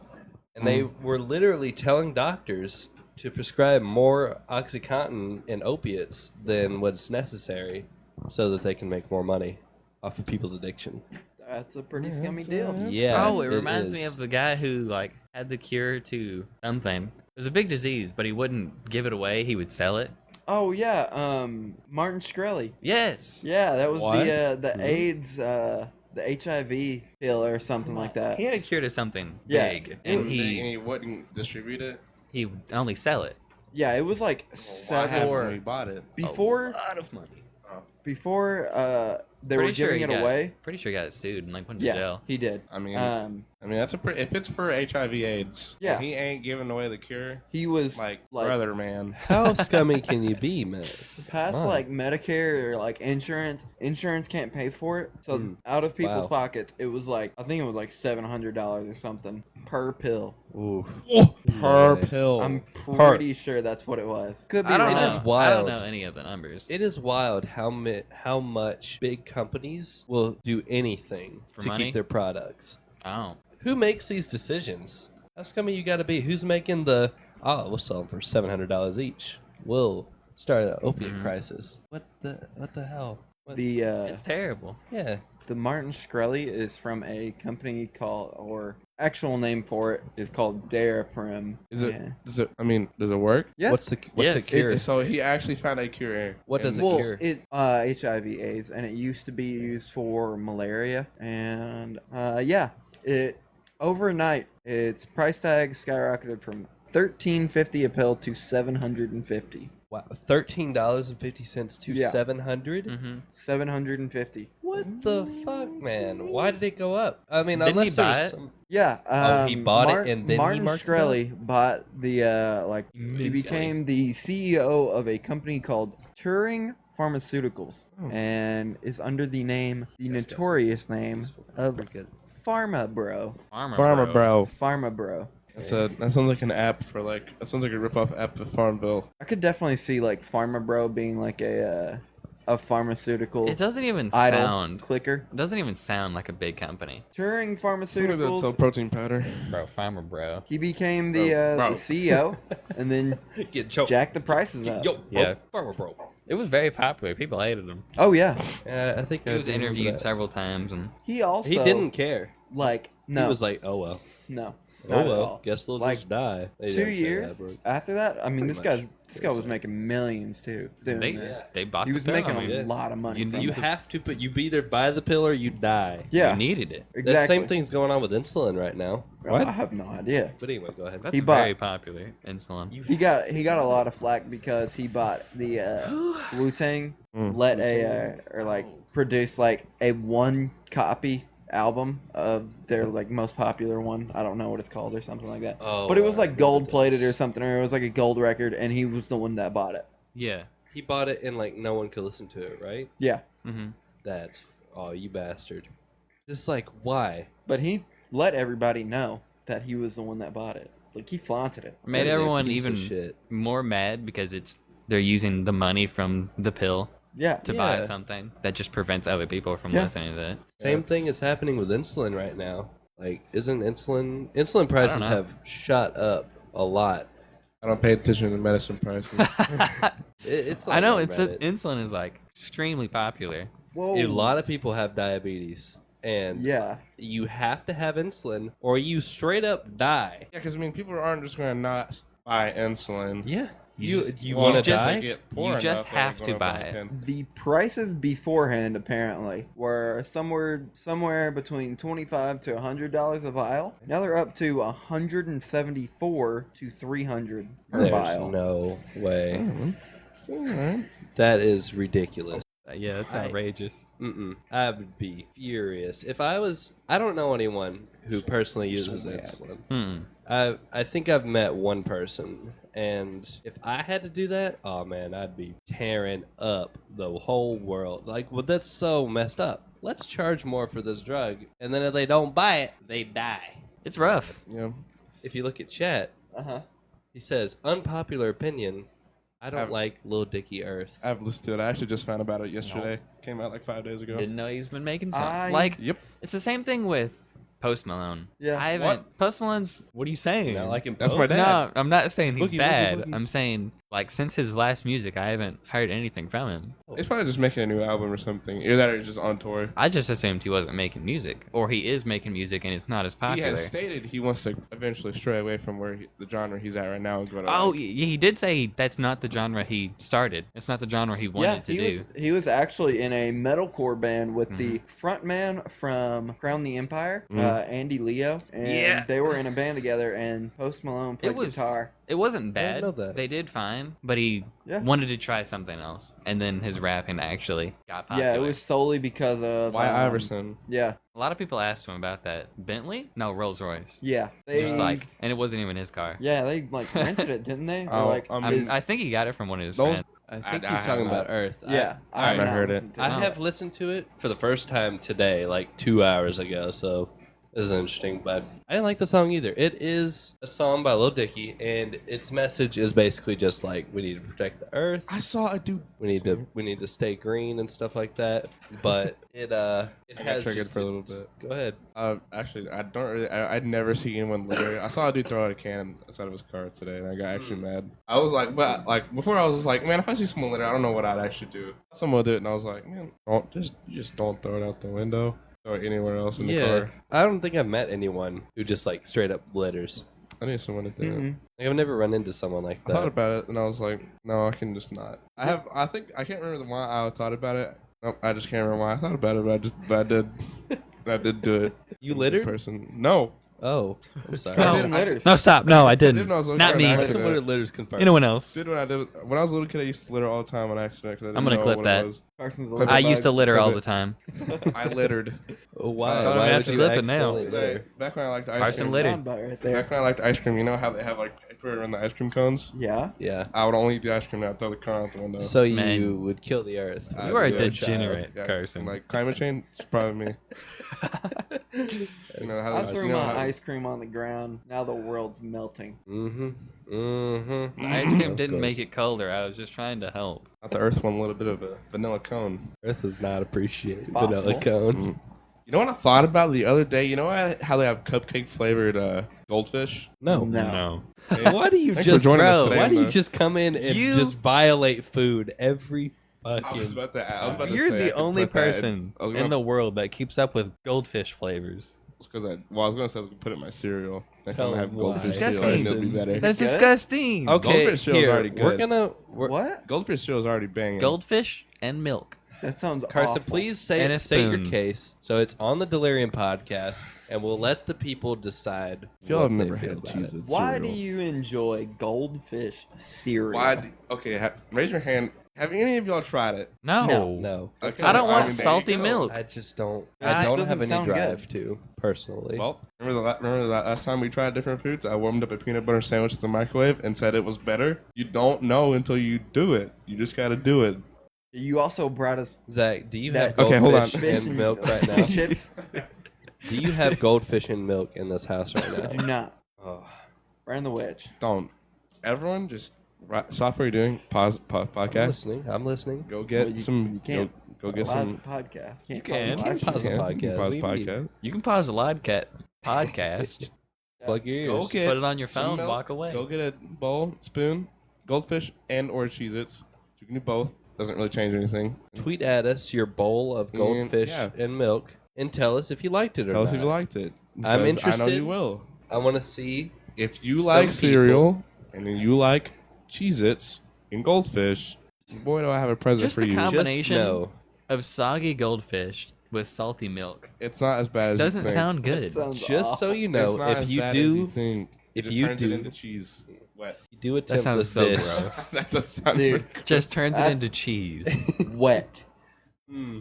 And they were literally telling doctors to prescribe more OxyContin and opiates than what's necessary so that they can make more money off of people's addiction. That's a pretty scummy deal. Yeah. Oh, it reminds me is. of the guy who like had the cure to something. It was a big disease, but he wouldn't give it away. He would sell it. Oh yeah, Martin Shkreli. Yes. Yeah, that was What? the AIDS, the HIV pill or something like that. He had a cure to something Yeah. big, And and he wouldn't distribute it. he would only sell it. Yeah, it was like Why haven't several we bought it? before A lot of money. they were giving it away. Pretty sure he got sued and like went to Yeah, jail. he did. I mean, Um, that's if it's for HIV/AIDS. Yeah. and he ain't giving away the cure. he was Like, like brother, man. How scummy can you be, man? past Wow. like Medicare or like insurance can't pay for it, so out of people's Wow. pockets it was like I think it was like $700 or something per pill. Ooh. Per Yeah. pill. I'm pretty sure that's what it was. Could be I don't wrong. It know. is I don't wild. know any of the numbers. It is wild how much big companies will do anything For to money? keep their products. Oh. Who makes these decisions? How scummy you got to be? Who's making the? Oh, we'll sell them for $700 each. We'll start an opiate crisis. What the hell? What? It's terrible. Yeah. The Martin Shkreli is from a company called, or actual name for it is called Delirium. Is it? Yeah. Does it? I mean, does it work? Yeah. What's the Yes, a cure? So he actually found a cure. What does it Well, cure? it HIV/AIDS, and it used to be used for malaria, and yeah, it overnight its price tag skyrocketed from $13.50 a pill to $750. Wow, $13.50 to Yeah. $700. Mm-hmm. $750. What the fuck, man? Why did it go up? I mean, Didn't unless he buy there's it? some. Yeah. Oh, he bought it and then he Martin marked it Shkreli bought the he Immensely. became the CEO of a company called Turing Pharmaceuticals, and is under the notorious name of Pharma Bro. Farmer bro. Pharma Bro. That sounds like an app for like. That sounds like a ripoff app of Farmville. I could definitely see like Pharma Bro being like a pharmaceutical It doesn't even idol sound. clicker. It doesn't even sound like a big company. Turing Something that Pharmaceuticals. sell protein powder. Bro, farmer bro. He became the Bro. CEO, and then Get choked. jacked the prices up. Yo, bro, Yeah. farmer bro. It was very popular. People hated him. Oh yeah. I think He I was remember interviewed that. several times, and He also He didn't care. like no He was like, oh well. no. Oh Not at well. all. Guess they'll Like, just die. They 2 didn't say years that, bro. after that, I mean, Pretty this much. guy was making millions too doing they this. they bought He the was pill. making I mean, a lot of money. you- from You it. have to, but you either buy the pill or you die. yeah, You needed it. exactly. The same thing's going on with insulin right now. I have no idea. But anyway, go ahead. That's He bought- very popular. Insulin. You He got a lot of flack because he bought the Wu Tang let a or like produced like a one copy album of their like most popular one. I don't know what it's called or something like that. Oh, But it was I like remember gold plated this. or something, or it was like a gold record, and he was the one that bought it. Yeah. He bought it and like no one could listen to it, right? Yeah, Mm-hmm. That's you bastard. Just like why? but he let everybody know that he was the one that bought it. Like he flaunted it. Made That is a everyone piece of even shit. more mad because they're using the money from the pill Yeah, to buy Yeah. something that just prevents other people from Yeah. listening to that. Same That's- thing is happening with insulin right now. Like, isn't insulin prices know. have shot up a lot? I don't pay attention to medicine prices. It's I know on it's Reddit. insulin is like extremely popular. Whoa. A lot of people have diabetes, and Yeah, you have to have insulin, or you straight up die. Yeah, because I mean, people aren't just gonna not buy insulin. Yeah, You you just- you Well, want to just die? they get poor you just enough that they're have to gonna buy a it. pen. the prices beforehand apparently were somewhere between $25 to $100 a vial. Now they're up to $174 to $300 per There's vial. no way. So, alright. That is ridiculous. Yeah, it's I- outrageous. I would be furious if I was. I don't know anyone who personally uses mad. insulin. I think I've met one person, and if I had to do that, oh man, I'd be tearing up the whole world. Like, well, that's so messed up. Let's charge more for this drug, and then if they don't buy it, they die. It's rough. Yeah. If you look at chat, Uh-huh. he says, unpopular opinion, I don't I've- like Lil Dicky Earth. I've listened to it. I actually just found about it yesterday. Came out like 5 days ago. Didn't know he's been making songs. I- Like, Yep. it's the same thing with Post Malone. Yeah. I haven't. Post Malone's. What are you saying? Not like him. That's my Post? dad. No, I'm not saying he's Boogie, boogie, bad. boogie. I'm saying like since his last music, I haven't heard anything from him. He's probably just making a new album or something. Either that or he's just on tour. I just assumed he wasn't making music, or he is making music and it's not as He popular. has stated he wants to eventually stray away from the genre he's at right now and go to. Oh, like, he did say that's not the genre he started. It's not the genre he wanted to do. He was actually in a metalcore band with the frontman from Crown the Empire, Andy Leo, and Yeah. they were in a band together. And Post Malone played was- guitar. It wasn't I didn't bad. know that. They did fine, but he Yeah. wanted to try something else, and then his rapping actually got popular. Yeah, it was solely because of Wyatt um, Iverson. Yeah, A lot of people asked him about that. Bentley? No, Rolls Royce. yeah. They Just like, and it wasn't even his car. yeah, they like rented it, didn't they? Or, Oh, like, his- I think he got it from one of his Those- friends. I think I he's talking have about not. Earth. yeah, I haven't have not heard it. listened to I have listened to it for the first time today, like 2 hours ago, so this is interesting, but I didn't like the song either. It is a song by Lil Dicky, and its message is basically just like we need to protect the earth, I saw a dude. we need to stay green and stuff like that. But it I got has triggered just for a little bit. Go ahead. Actually, I don't really. I'd never see anyone litter. I saw a dude throw out a can outside of his car today, and I got actually mad. I was like, but like before, I was like, man, if I see someone litter, I don't know what I'd actually do. Someone would do it, and I was like, man, just don't throw it out the window. Throw it anywhere else in the Yeah, car. I don't think I've met anyone who just like straight up litters. I need someone to do it. Mhm. Like, I've never run into someone like I thought that. about it, and I was like, no, I can just not. I think I can't remember why I thought about it. Nope, I just can't remember why I thought about it, but I did. I did do it. You In littered? person. No. Oh, I'm sorry. I No. didn't litter. No, stop. No, I didn't. didn't know I was Not looking me. at it. Someone who litters confirmed. Anyone else? Did when I did when I was a little kid, I used to litter all the time on accident. 'Cause I didn't I'm gonna know clip what that. It was. Carson's a Clip I it. used to litter Clip all it. the time. I littered. Why? Don't Why have would to you clip it now. accidentally litter? Back when I liked ice Carson cream. littered. Soundbite right there. Back when I liked ice cream, you know how they have like paper around the ice cream cones? Yeah. Yeah. I would only eat the ice cream and I'd throw the cone out the window. So you Man. would kill the earth. I You are a do. degenerate, Yeah, Carson. Like climate change, it's probably me. You know how I they- threw you know my how- ice cream on the ground. Now the world's melting. Mm-hmm. Mm-hmm. The ice cream didn't make it colder. I was just trying to help. Not the Earth one, a little bit of a vanilla cone. Earth does not appreciate It's vanilla possible. cone. You know what I thought about the other day? You know how they have cupcake flavored goldfish? No. No. Why do you Thanks for just joining us bro? today Why on do you the- just come in and You- just violate food every I fucking? was about to You're say I the could only put that in- person I was in gonna- the world that keeps up with goldfish flavors. Because I was going to say I could put it in my cereal. Next Tell time I have him why. goldfish cereal, Disgusting. it'll be better. That's good? disgusting. Okay, Goldfish cereal's here already we're good. What? Goldfish cereal is already banging. Goldfish and milk. That sounds Carson, awful. please And a state your spoon. case. So it's on the Delirium podcast, and we'll let the people decide. If y'all what have they never feel had about cheese it. Why do you enjoy goldfish cereal? Okay, raise your hand. Have any of y'all tried it? No. No. Okay, I don't want there you salty go. milk. I just don't. That I don't doesn't have any sound good. drive to personally. Well, remember the last time we tried different foods? I warmed up a peanut butter sandwich in the microwave and said it was better. You don't know until you do it. You just got to do it. You also brought us Zach, do you That- have Okay, hold on. goldfish fish and milk right now? chips. Do you have goldfish and milk in this house right I do now? not. Oh, Right on the wedge. Don't. Everyone just stop what you're doing. Pause I'm podcast. listening. I'm listening. Go get Well, you- some. you can't Go get Pause some. the podcast. You Can't can. pause the Pause the live podcast. Pause What do you podcast. You can pause the podcast. Plug your ears. Go get Put it on your some phone. milk, Walk away. Go get a bowl, spoon, goldfish, and or cheez-its. You can do both. Doesn't really change anything. Tweet at us your bowl of goldfish yeah. and milk and tell us if you liked it or Tell us not. if you liked it. I'm because I know interested. you will. I want to see. If you Some like people- cereal and then you like Cheez-Its and goldfish, boy, do I have a present Just for the you. combination No. of soggy goldfish with salty milk It's not as bad as doesn't you think. sound good. Sounds Just so awful. you It's know, not if as you bad as you do, think. It if just you turns do- it into cheese. Wet. you do attempt That sounds this so dish. gross. That does sound Dude. pretty Just turns it That's- into cheese. Wet.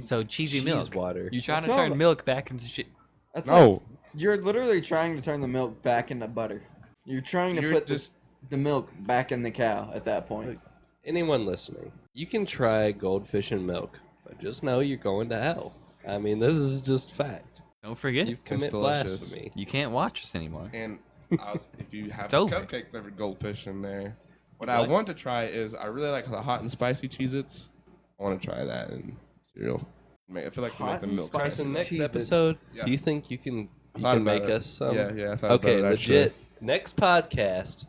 So cheesy Cheese milk. water. You're trying to That's all- turn milk back into shit. That's No. like, you're literally trying to turn the milk back into butter. You're trying to You're put just- the milk back in the cow at that point. Anyone listening, you can try goldfish and milk, but just know you're going to hell. I mean, this is just fact. Don't forget, You commit delicious. blasphemy. you can't watch us anymore. And if you have It's a over. cupcake flavored goldfish in there, what What? I want to try is I really like the hot and spicy Cheez-Its. I want to try that in cereal. I feel like we Hot make the and milk. spicy Carson, next Cheez-Its. episode, Yeah. do you think you can Thought make about it. us some? Yeah, I thought Okay, about it, actually. legit. Next podcast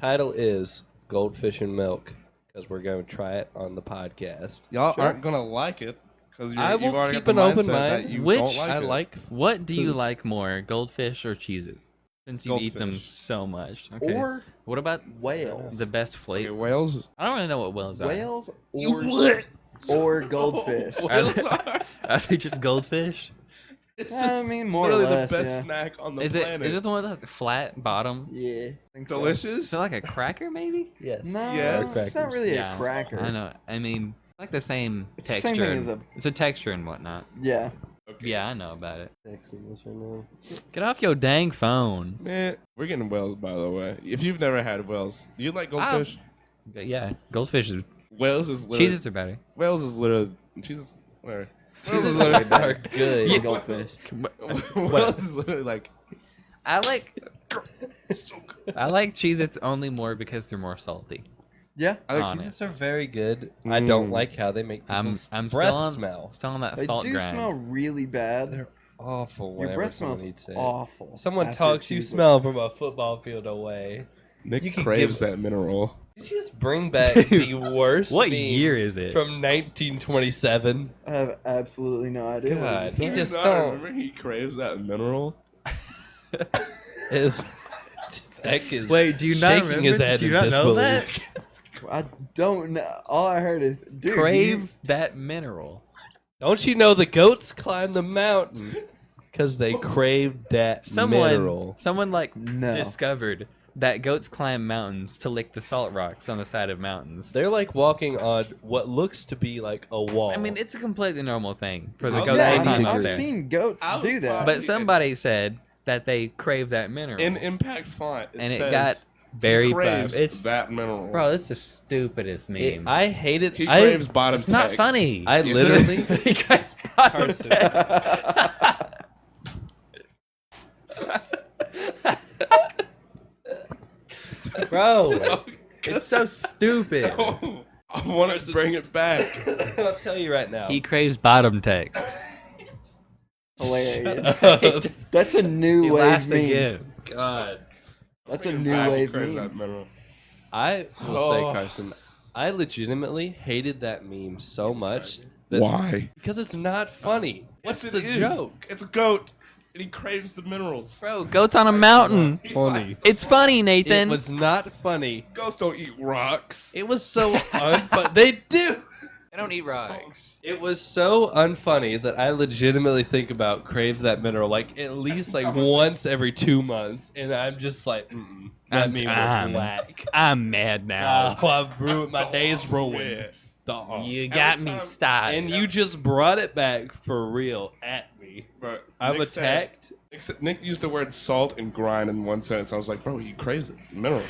title is Goldfish and Milk because we're going to try it on the podcast. Y'all Sure. aren't gonna like it because I you've will already keep got the an open mindset that mind. you Which don't like I it. like. What do you Food. like more, goldfish or Cheez-Its? Since you eat them Goldfish. so much. Okay. Or what about whales. the best Okay, flavor? whales. I don't really know what whales are. Whales You or, what? or goldfish. Whales are. Are they just goldfish? It's I mean, more or literally less, the best yeah. snack on the Is planet. it the one with the flat bottom? Yeah. I think so. delicious? Is it like a cracker maybe? Yes. No, Yes. it's not really Yeah, a cracker. I know. I mean, it's like the same It's the texture. same thing and- as a- It's a texture and whatnot. Yeah. Okay. Yeah, I know about it. Texting us right now. Get off your dang phone. Man, we're getting whales, by the way. If you've never had whales, do you like goldfish? Yeah, goldfish is. Whales is literally. Cheeses are better. Whales is literally. Cheeses. Whatever. Whales is Cheez-Its literally. are good. Yeah. Goldfish. Whales is literally like. I like Cheez-Its only more because they're more salty. Yeah. I like Honest. Cheez-Its are very good. I don't Mm. like how they make I'm people's I'm breath still on smell. still on that They salt do grind. smell really bad. They're awful. Your Whenever breath someone smells eats it. awful. Someone after talks, you Cheez-Its. smell from a football field away. Nick You can craves give- that mineral. Did you just bring back the worst What meme year is it? from 1927? I have absolutely no idea. what God, you he said. just not don't- remember he craves that mineral. Is Zach is Wait, do you not shaking remember? his head Do you in not know that? disbelief. I don't know. All I heard is, dude, Crave that mineral. Don't you know the goats climb the mountain because they craved that mineral? Someone like No. discovered that goats climb mountains to lick the salt rocks on the side of mountains. They're like walking on what looks to be like a wall. I mean, it's a completely normal thing for the Yeah, goats Yeah, to I climb mean, up I've there. seen goats I would do that. probably- But somebody said that they crave that mineral, In impact font, and it says, got very he bad. craves It's that mineral. bro, it's the stupidest meme. I hate it. He I, craves bottom it's not text. funny. I Is it? literally. you guys bottom Carson. text. Bro, it's so stupid. I want to bring it back. I'll tell you right now. He craves bottom text. Hilarious. That's a new He wave laughs meme. again. God. That's a Bring it new back. He wave craves meme. that mineral. I will Oh. say, Carson, I legitimately hated that meme so much. That, Why? Because it's not funny. What's Yes, the it is. joke? It's a goat, and he craves the minerals. Bro, goats on a mountain. He funny. likes the It's funny, It Nathan. was not funny. Goats don't eat rocks. It was so unfunny. They do. I don't eat rocks. It was so unfunny that I legitimately think about crave that mineral like at least like once every 2 months, and I'm just like, that meme was whack. I'm mad now. Oh, I've ruined my day's ruined. Stop. You got me time- started. And you just brought it back for real at me. Bro, I'm Nick said- attacked. Nick used the word salt and grind in one sentence. I was like, bro, you crazy. Mineral.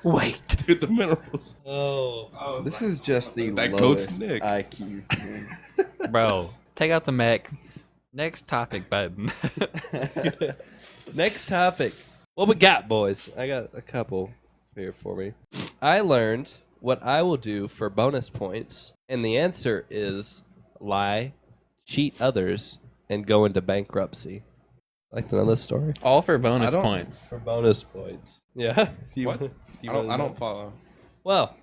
Wait. Dude, the minerals. Oh. This is just the That lowest goat's Nick. IQ. Bro, take out the mech. Next topic button. Next topic. What we got, boys? I got a couple here for me. I learned what I will do for bonus points, and the answer is lie, cheat others, and go into bankruptcy. Like to know this story? All for bonus I don't- points. For bonus points. Yeah. What? I don't follow. Well,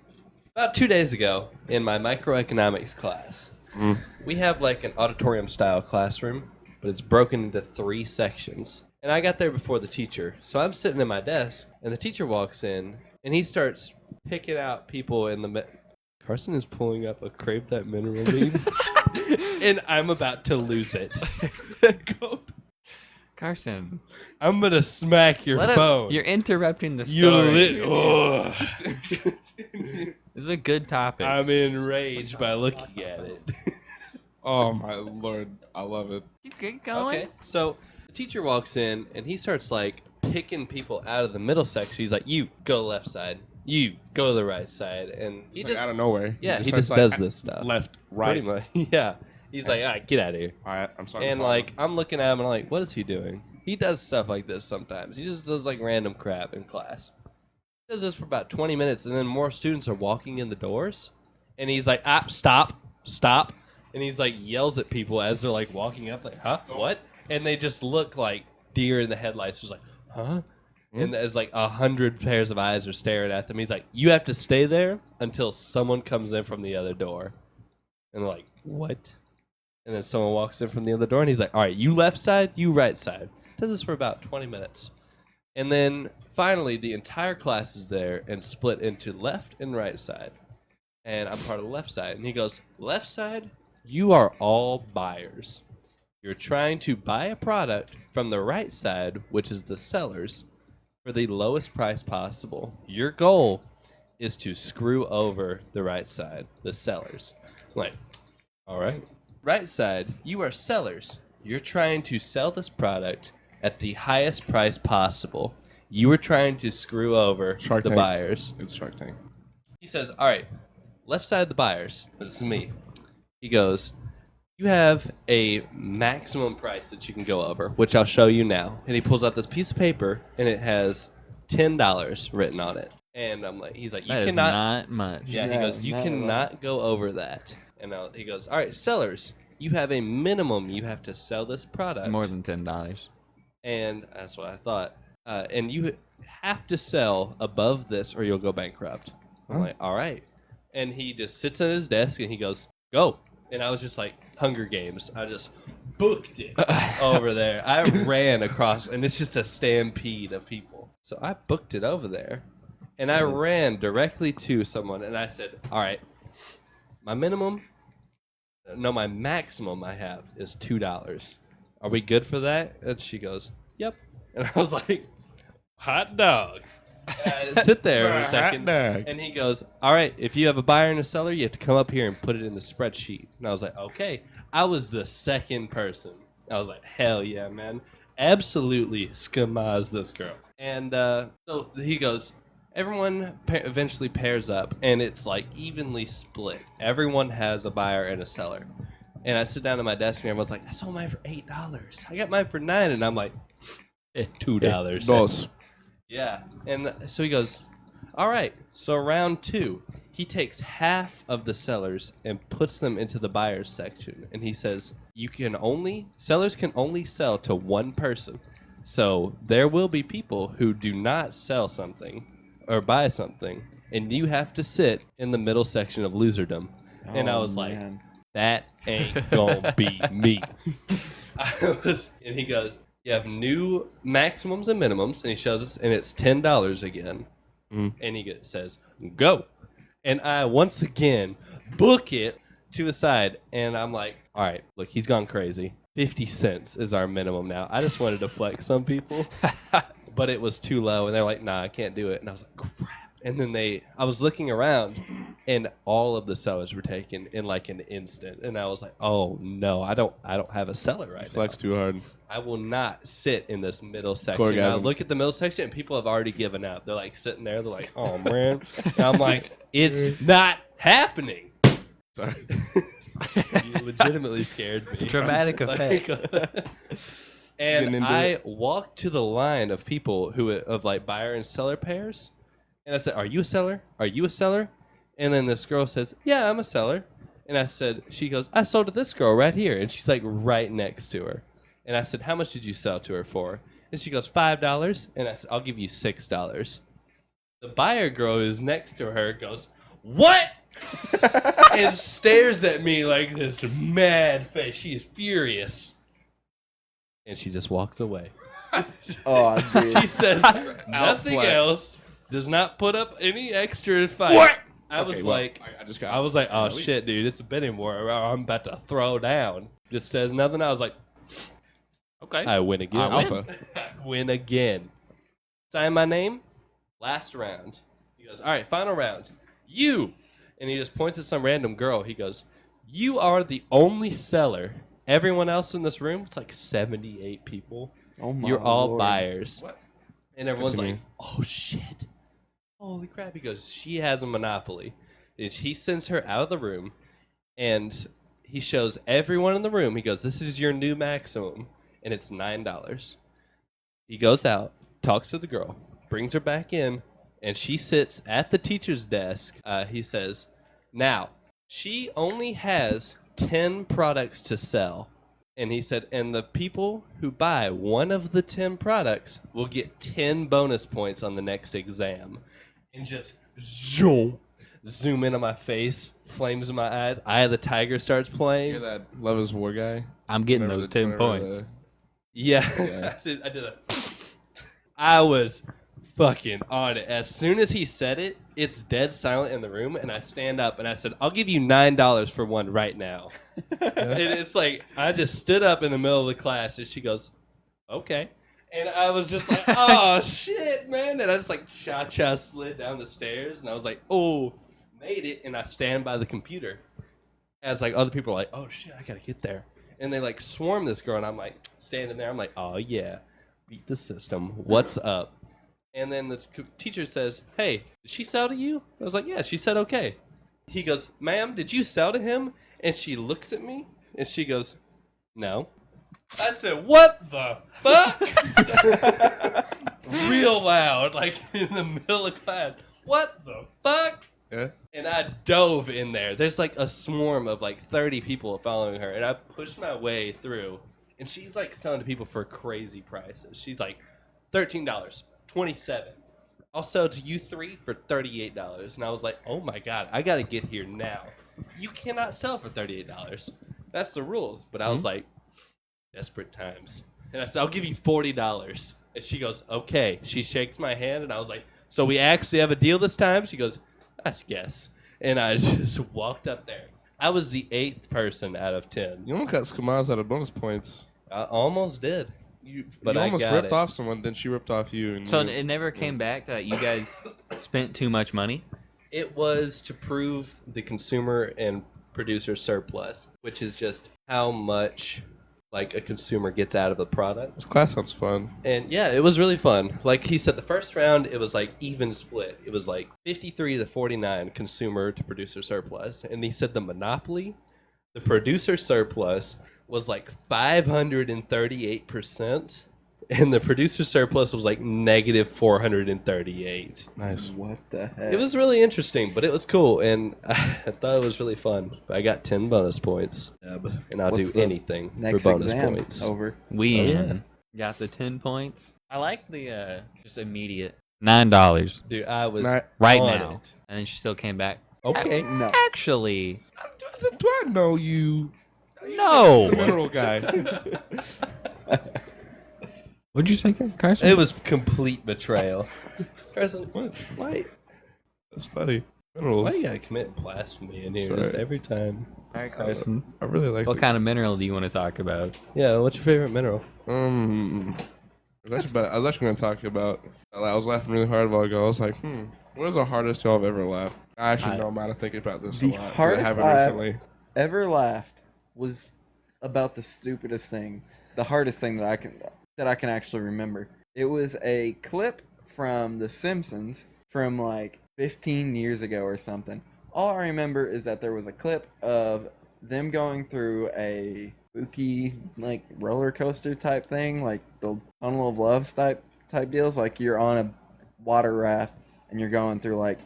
about 2 days ago in my microeconomics class, we have like an auditorium style classroom, but it's broken into 3 sections. And I got there before the teacher. So I'm sitting at my desk, and the teacher walks in, and he starts picking out people in the... Carson is pulling up a Crave That Mineral meme, and I'm about to lose it. Carson, I'm going to smack your let phone. you're interrupting the You story. lit... This is a good topic. I'm enraged by looking at it. Oh, my Lord. I love it. Keep going. Okay, so the teacher walks in and he starts like picking people out of the middle section. He's like, "You go left side. You go to the right side," and he Like, just out of nowhere. yeah, he starts just like, does this stuff. Left, right. Pretty much, yeah. He's like, "All right, get out of here." All right, I'm sorry. And like I'm looking at him and I'm like, "What is he doing?" He does stuff like this sometimes. He just does like random crap in class. He does this for about 20 minutes, and then more students are walking in the doors, and he's like, "Ah, stop, stop." And he's like yells at people as they're like walking up, like, "Huh? What?" And they just look like deer in the headlights. Just like, "Huh?" And there's like 100 pairs of eyes are staring at them. He's like, "You have to stay there until someone comes in from the other door." And they're like, "What?" And then someone walks in from the other door, and he's like, "All right, you left side, you right side." Does this for about 20 minutes. And then finally, the entire class is there and split into left and right side. And I'm part of the left side. And he goes, "Left side, you are all buyers. You're trying to buy a product from the right side, which is the sellers, for the lowest price possible. Your goal is to screw over the right side, the sellers." I'm like, all right. Right side, you are sellers. You're trying to sell this product at the highest price possible. You are trying to screw over Shark the Tank. buyers. It's Shark Tank. He says, all right, left side, the buyers. This is me. He goes, "You have a maximum price that you can go over, which I'll show you now." And he pulls out this piece of paper, and it has $10 written on it. And I'm like, he's like, "You That is cannot." not much. Yeah, he Yeah, goes, "You not at all. cannot go over that." And he goes, "All right, sellers, you have a minimum you have to sell this product." It's more than $10. And that's what I thought. And you have to sell above this or you'll go bankrupt. I'm like, all right. And he just sits at his desk and he goes, "Go." And I was just like, Hunger Games. I just booked it over there. I ran across, and it's just a stampede of people. So I booked it over there. And I ran directly to someone and I said, "All right, my maximum I have is $2. Are we good for that?" And she goes, "Yep." And I was like, "Hot dog." And I sit there for a second. dog. And he goes, "All right, if you have a buyer and a seller, you have to come up here and put it in the spreadsheet." And I was like, "Okay." I was the second person. I was like, "Hell yeah, man. Absolutely schmaz this girl." And so he goes, everyone eventually pairs up, and it's like evenly split. Everyone has a buyer and a seller. And I sit down at my desk, and everyone's like, "I sold mine for $8. I got mine for $9." And I'm like, $2. Dos. Yeah. And so he goes, "All right, so round 2." He takes half of the sellers and puts them into the buyers section. And he says, sellers can only sell to one person. So there will be people who do not sell something or buy something, and you have to sit in the middle section of loserdom. And I Oh, was like, man. that ain't gonna be me. And he goes, "You have new maximums and minimums," and he shows us, and it's $10 again. And he says, "Go." And I once again book it to a side, and I'm like, all right, look, he's gone crazy. 50 cents is our minimum now. I just wanted to flex some people, but it was too low, and they're like, "Nah, I can't do it." And I was like, crap. And then I was looking around, and all of the sellers were taken in like an instant. And I was like, "Oh no, I don't have a seller right Flex now. too hard. I will not sit in this middle section." And I Corgasm. look at the middle section, and people have already given up. They're like sitting there. They're like, "Oh man," and I'm like, "It's not happening." Sorry. You legitimately scared me. It's dramatic effect. And Getting into I walked to the line of people of like buyer and seller pairs, and I said, "Are you a seller? Are you a seller?" And then this girl says, "Yeah, I'm a seller." And I said, she goes, "I sold to this girl right here," and she's like right next to her. And I said, "How much did you sell to her for?" And she goes, $5. And I said, "I'll give you $6." The buyer girl who's next to her goes, "What?" and stares at me like this mad face. She is furious. And she just walks away. Oh, dude. She says nothing Outflex. else, does not put up any extra fight. What? I was well, like, I just got. I was like, oh shit, dude, it's a bidding war. I'm about to throw down. Just says nothing. I was like, Okay. I win again. Alpha. I win again. Sign my name. Last round. He goes, all right, final round. You. And he just points at some random girl. He goes, you are the only seller. Everyone else in this room, it's like 78 people. Oh my You're all Lord. buyers. What? And everyone's like, Continue. oh shit. Holy crap. He goes, she has a monopoly. And he sends her out of the room and he shows everyone in the room. He goes, this is your new maximum. And it's $9. He goes out, talks to the girl, brings her back in, and she sits at the teacher's desk. He says, now, she only has 10 products to sell. And he said, and the people who buy one of the 10 products will get 10 bonus points on the next exam. And just zoom into my face, flames in my eyes. Eye of the Tiger starts You playing. hear that Love is War guy? I'm getting Whenever those the- 10 whenever points. Yeah, Yeah. I did that. I was fucking on it. As soon as he said it, it's dead silent in the room, and I stand up and I said, I'll give you $9 for one right now. And it's like, I just stood up in the middle of the class, and she goes, okay. And I was just like, oh, shit, man. And I just like cha-cha slid down the stairs, and I was like, oh, made it. And I stand by the computer. As like other people are like, oh, shit, I got to get there. And they like swarm this girl, and I'm like standing there. I'm like, oh, yeah, beat the system. What's up? And then the teacher says, hey, did she sell to you? I was like, yeah, she said okay. He goes, ma'am, did you sell to him? And she looks at me, and she goes, no. I said, what the fuck? Real loud, like in the middle of class. What the fuck? Yeah. And I dove in there. There's like a swarm of like 30 people following her. And I pushed my way through. And she's like selling to people for crazy prices. She's like $13, $27. I'll sell to you three for $38. And I was like, oh my God, I got to get here now. You cannot sell for $38. That's the rules. But I was like, desperate times. And I said, I'll give you $40. And she goes, okay. She shakes my hand. And I was like, so we actually have a deal this time? She goes, let's guess. And I just walked up there. I was the 8th person out of 10. You almost got Skama's out of bonus points. I almost did. But you I almost got ripped it. off someone, then she ripped off you. And So you, it never came back that you guys spent too much money? It was to prove the consumer and producer surplus, which is just how much like a consumer gets out of the product. this class sounds fun. And yeah, it was really fun. Like he said, the first round, it was like even split. It was like 53 to 49 consumer to producer surplus. And he said the monopoly, the producer surplus was like 538%. And the producer surplus was like negative 438. Nice. What the heck? It was really interesting, but it was cool. And I thought it was really fun. I got 10 bonus points. And I'll What's do the anything next for bonus exam points. over. We Oh, yeah. got the 10 points. I like the just immediate $9 Dude, I was Not- right on now. it. And then she still came back. Okay. No. Actually, Do I know you? no. The mineral guy. What'd you say, Carson? It was complete betrayal. Carson, What? why That's funny. Minerals. you gotta commit blasphemy in here Sorry. just every time? All right, Carson. I really like What kind of mineral do you want to talk about? Yeah, what's your favorite mineral? I was actually going to talk about. I was laughing really hard a while ago. I was like, What was the hardest y'all have ever laughed? I actually I- know I'm out of thinking about this a The lot. 'Cause I hardest haven't I've recently. ever laughed was about the stupidest thing, the hardest thing that I can actually remember. It was a clip from The Simpsons from like 15 years ago or something. All I remember is that there was a clip of them going through a spooky like roller coaster type thing, like the Tunnel of Love type deals. Like you're on a water raft and you're going through like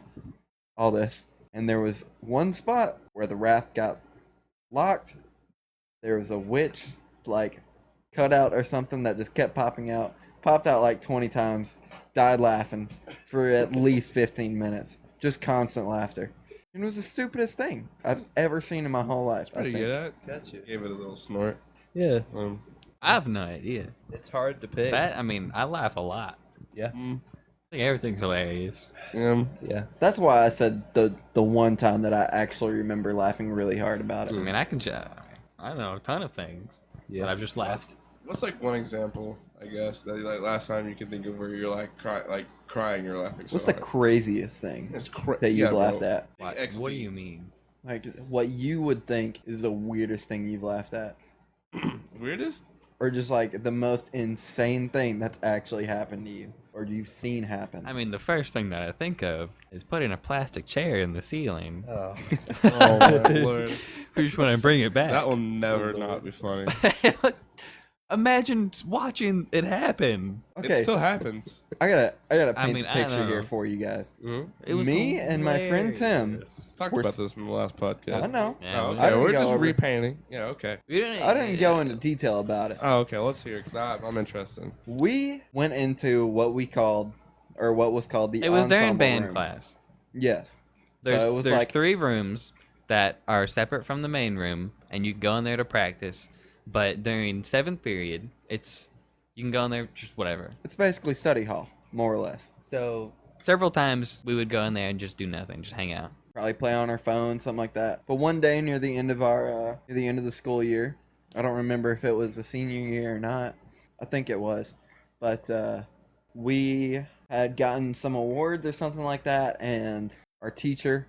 all this. And there was one spot where the raft got locked. There was a witch like cutout or something that just kept popping out. Popped out like 20 times. Died laughing for at least 15 minutes. Just constant laughter. It was the stupidest thing I've ever seen in my whole life. I Pretty think. good at. Gotcha. Gave it a little snort. Yeah, I have no idea. it's hard to pick. I mean, I laugh a lot. Yeah. I think everything's hilarious. Yeah. That's why I said the one time that I actually remember laughing really hard about I it. mean, I know a ton of things. Yeah. But I've just laughed. What's like one example, I guess, that like last time you can think of where you're like crying, you're laughing so What's the hard? craziest thing It's that you've laughed bro. at? What, XD. what do you mean? Like what you would think is the weirdest thing you've laughed at? Weirdest? Or just like the most insane thing that's actually happened to you or you've seen happen. I mean, the first thing that I think of is putting a plastic chair in the ceiling. Oh. Oh my lord. We just want to bring it back. That will never not be funny. Imagine watching it happen. Okay, It still happens. I gotta I paint mean, a I picture know. here for you guys. It was Me and my friend Tim. hilarious. Talked We're about s- this in the last podcast. I know. Yeah, Oh, we- okay. didn't We're go just over- repainting. Yeah, okay. we didn't, I didn't go into detail about it. Oh, okay. Let's hear it because I'm interested. We went into what was called the It was during ensemble band room. class. Yes. There's so it was there's like 3 rooms that are separate from the main room, and you go in there to practice. But during 7th period, you can go in there just whatever. it's basically study hall, more or less. So several times we would go in there and just do nothing, just hang out. Probably play on our phone, something like that. But one day near the end of the school year, I don't remember if it was the senior year or not. I think it was, but we had gotten some awards or something like that, and our teacher,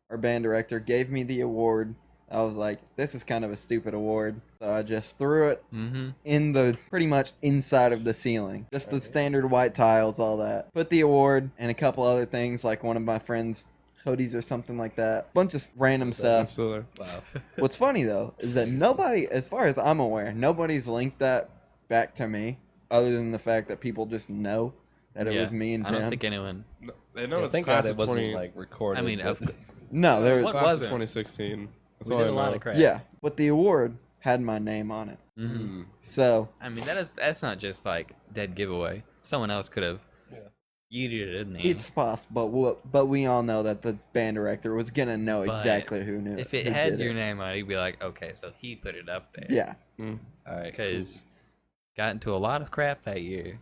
our band director, gave me the award. I was like, this is kind of a stupid award. So I just threw it Mm-hmm. in the pretty much inside of the ceiling. Just the standard white tiles, all that. Put the award and a couple other things like one of my friends' hoodies or something like that. Bunch of random That's stuff. still there. Wow. What's funny though is that nobody, as far as I'm aware, nobody's linked that back to me other than the fact that people just know that it was me and I Tim. don't think anyone. No, they know it's Thank class God it of wasn't 20. like recorded. I mean, but- No, there was, What class was of it? 2016. That's We all did I a lot know. of crap. yeah, but the award had my name on it. Mm-hmm. So I mean, that's not just like dead giveaway. Someone else could have yeeted it in there. it's possible, but we all know that the band director was gonna know But exactly who knew If who it had did your name on it, you'd be like, okay, so he put it up there. Yeah, All right. Because got into a lot of crap that year.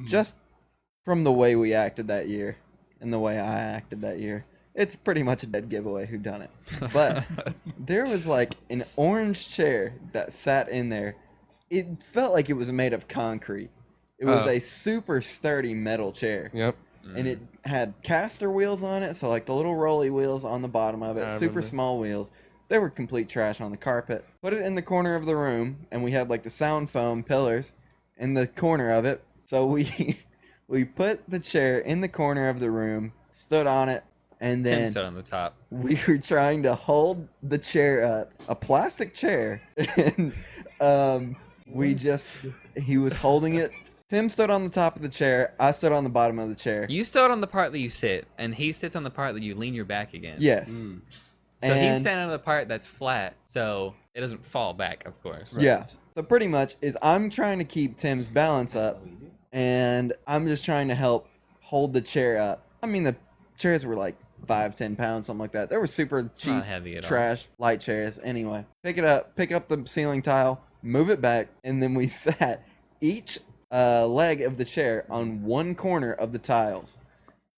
just from the way we acted that year and the way I acted that year, it's pretty much a dead giveaway who done it. But there was like an orange chair that sat in there. It felt like it was made of concrete. It was Oh. a super sturdy metal chair. Yep. And it had caster wheels on it, so like the little rolly wheels on the bottom of it, I super remember. small wheels. They were complete trash on the carpet. Put it in the corner of the room, and we had like the sound foam pillars in the corner of it. So we we put the chair in the corner of the room, stood on it, and Tim then stood on the top. we were trying to hold the chair up, a plastic chair, and he was holding it. Tim stood on the top of the chair. I stood on the bottom of the chair. You stood on the part that you sit, and he sits on the part that you lean your back against. Yes. Mm. So he's And- standing on the part that's flat, so it doesn't fall back, of course. Yeah. So pretty much is I'm trying to keep Tim's balance up, and I'm just trying to help hold the chair up. I mean, the chairs were like 5-10 pounds, something like that. They were super It's cheap, not heavy at all. trash, light chairs. Anyway, pick up the ceiling tile, move it back, and then we sat each leg of the chair on one corner of the tiles.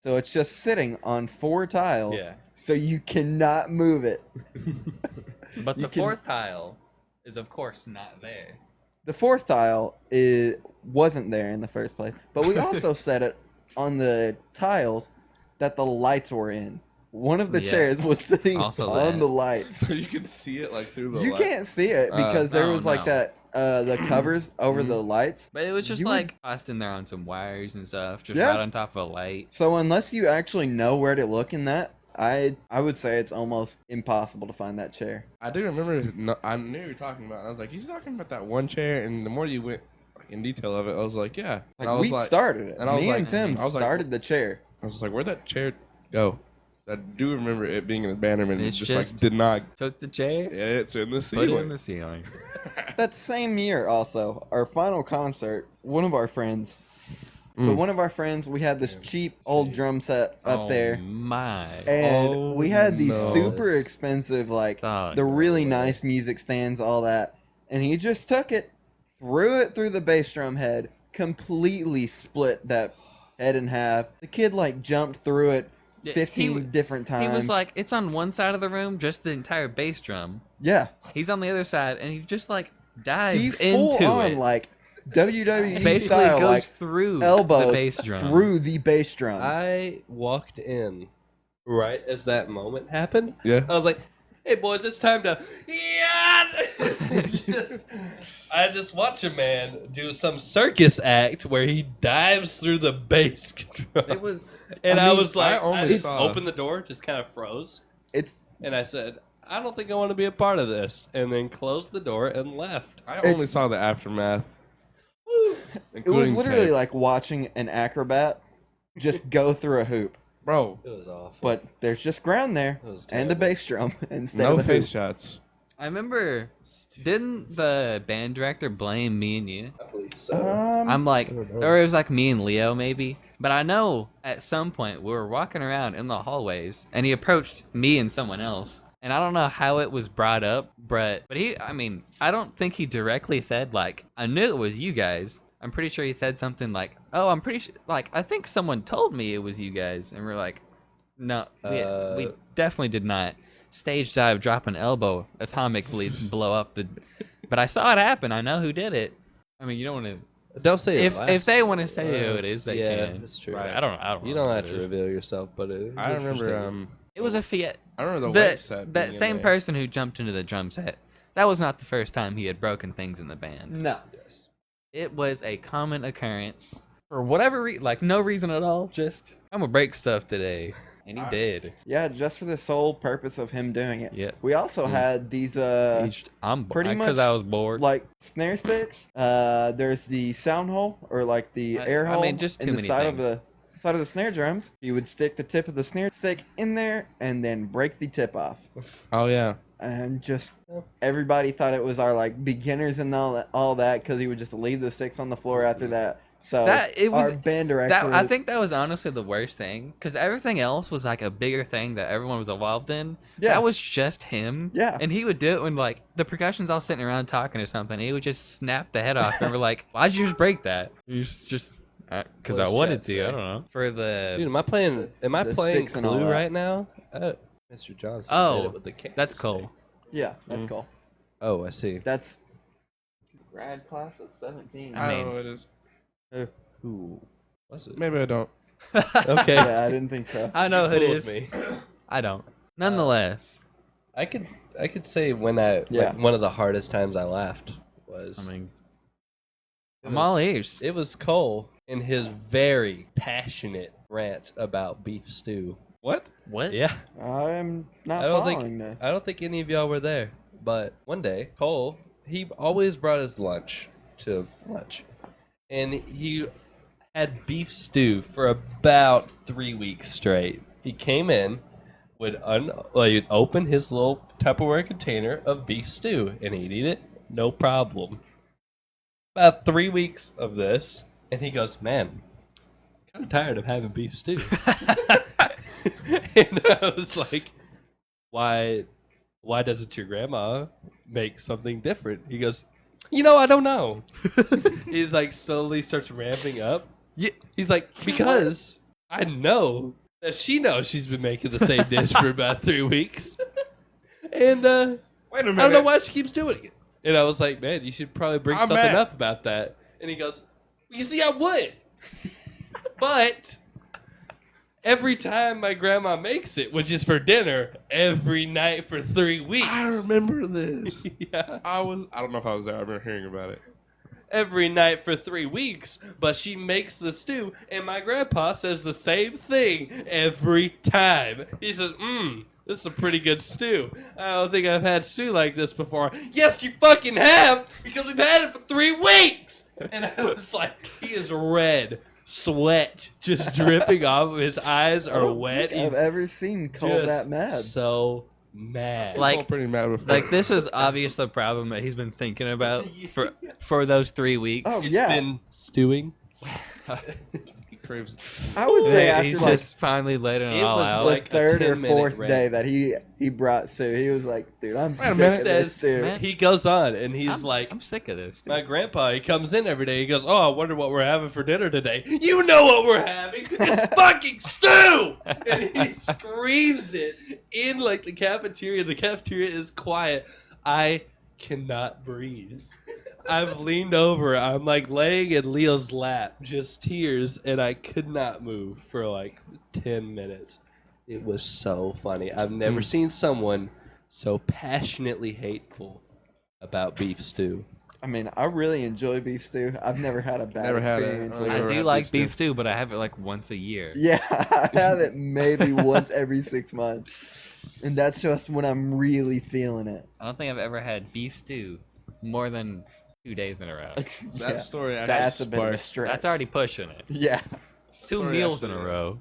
So it's just sitting on 4 tiles. Yeah. So you cannot move it. But You the can- 4th tile is, of course, not there. The 4th tile wasn't there in the first place, but we also set it on the tiles that the lights were in. One of the Yeah. chairs was sitting Also on that. the lights. So you can see it like through the You light. can't see it because there Oh, was like no. that the covers over the lights. But it was just You like tossed in there on some wires and stuff, just Yeah. right on top of a light. So unless you actually know where to look in that, I would say it's almost impossible to find that chair. I do remember. No, I knew you were talking about. I was like, he's talking about that one chair. And the more you went in detail of it, I was like, yeah. Like and I was we like, started it. and I was Me like- and Tim I was like- started the chair. I was like, where'd that chair go? I do remember it being in the bannerman. And It's just like just- did not. Took the chair, It's in the put it ceiling. in the ceiling. That same year, also, our final concert, one of our friends, we had this cheap old drum set up Oh there. my. And Oh, we had these no. super expensive, like Oh, the really no. nice music stands, all that. And he just took it, threw it through the bass drum head, completely split that head in half. The kid like jumped through it Yeah, 15 different He times. was like, it's on one side of the room, just the entire bass drum. yeah, He's on the other side, and he just like he dives full into on it. like WWE Basically style, goes like through elbows the bass drum. through the bass drum. I walked in right as that moment happened. Yeah. I was like, "Hey boys, it's time to I just watch a man do some circus act where he dives through the bass drum. It was. and I I, mean, was like, I only I just saw- opened the door, just kind of froze, It's and I said, "I don't think I want to be a part of this," and then closed the door and left. I only It's- saw the aftermath. it was literally like watching an acrobat just go through a hoop. bro, It was awful. But there's just ground there It was and a terrible. bass drum instead no of a face hoop. shots. I remember. Didn't the band director blame me and you? I believe so. I'm like, I don't know. or it was like me and Leo maybe. But I know at some point we were walking around in the hallways, and he approached me and someone else. And I don't know how it was brought up, but I mean, I don't think he directly said like, I knew it was you guys. I'm pretty sure he said something like, oh, I'm pretty sure, like, I think someone told me it was you guys. And we're like, no, we definitely did not. Stage dive, drop an elbow, atomically blow up the. But I saw it happen. I know who did it. I mean, you don't want to. Don't say If they want to say who it is, they yeah, can. that's true. Right, I don't. You know don't who have it to is. reveal yourself, but it I remember. It was a Fiat. I remember the white set. That being same there. person who jumped into the drum set. That was not the first time he had broken things in the band. No. Yes. It was a common occurrence for whatever reason, like no reason at all. Just I'm gonna break stuff today, and he did. Yeah, just for the sole purpose of him doing it. Yeah. We also had these I'm pretty because much I was bored. like snare sticks. There's the sound hole or like the air I hole mean, just too in the many side of things. the side of the snare drums. You would stick the tip of the snare stick in there and then break the tip off. Oh yeah. And just everybody thought it was our like beginners and all that because he would just leave the sticks on the floor after that. So It was our band director. that. I was- think that was honestly the worst thing because everything else was like a bigger thing that everyone was involved in. Yeah. That was just him. Yeah. And he would do it when like the percussion's all sitting around talking or something. He would just snap the head off, and we're like, "Why'd you just break that?" You just because I What does wanted Chad to. say? I don't know. For the Dude, am I playing The sticks and all Clue that. right now? Mr. Johnson Oh, did it with the that's candlestick. cool. Yeah, that's cool. Oh, I see. That's grad class of 17. I I mean- don't know what it is. Who was it? Maybe I don't. Okay. Yeah, I didn't think so. I know who it Fooled is. me. I don't. Nonetheless, I could say when Yeah. like, one of the hardest times I laughed was I mean, it I'm was- all ears. It was Cole in his very passionate rant about beef stew. What? What? Yeah. I'm not I don't following think this. I don't think any of y'all were there. But one day, Cole, he always brought his lunch to lunch. And he had beef stew for about 3 weeks straight. He came in, he'd open his little Tupperware container of beef stew, and he'd eat it, no problem. About 3 weeks of this, and he goes, "Man, I'm kind of tired of having beef stew." And I was like, why doesn't your grandma make something different? He goes, I don't know. He's like slowly starts ramping up. Yeah. He's like, because I know that she knows she's been making the same dish for about 3 weeks. And Wait a minute. I don't know why she keeps doing it. And I was like, man, you should probably bring I'm something mad. up about that. And he goes, well, you see, I would. But every time my grandma makes it, which is for dinner, every night for 3 weeks. I remember this. Yeah. I don't know if I was there. I remember hearing about it. Every night for 3 weeks, but she makes the stew, and my grandpa says the same thing every time. He says, this is a pretty good stew. I don't think I've had stew like this before. Yes, you fucking have, because we've had it for 3 weeks. And I was like, he is red, sweat just dripping off. His eyes are wet. I've ever seen Cole just that mad. so mad. Like, Pretty mad with like this is obvious the problem that he's been thinking about for those 3 weeks. Oh, It's yeah. been stewing. he craves. I would say He's after like just finally letting it It all was out. the like a third or 10-minute fourth rant. day that he brought Sue, he was like, dude, I'm sick minute. of this, dude. Man. He goes on and he's like, I'm sick of this. my grandpa, he comes in every day. He goes, oh, I wonder what we're having for dinner today. You know what we're having. It's fucking stew. And he screams it in like the cafeteria. The cafeteria is quiet. I cannot breathe. I've leaned over. I'm like laying in Leo's lap, just tears, and I could not move for like 10 minutes. It was so funny. I've never seen someone so passionately hateful about beef stew. I mean, I really enjoy beef stew. I've never had a bad Never had it. experience I with I never it. do had like beef beef stew. stew, but I have it like once a year. Yeah, I have it maybe once every 6 months. And that's just when I'm really feeling it. I don't think I've ever had beef stew more than 2 days in a row. That Yeah, story actually that's a bit of a sparked. stretch. That's already pushing it. Yeah. 2 Story meals in a actually- row.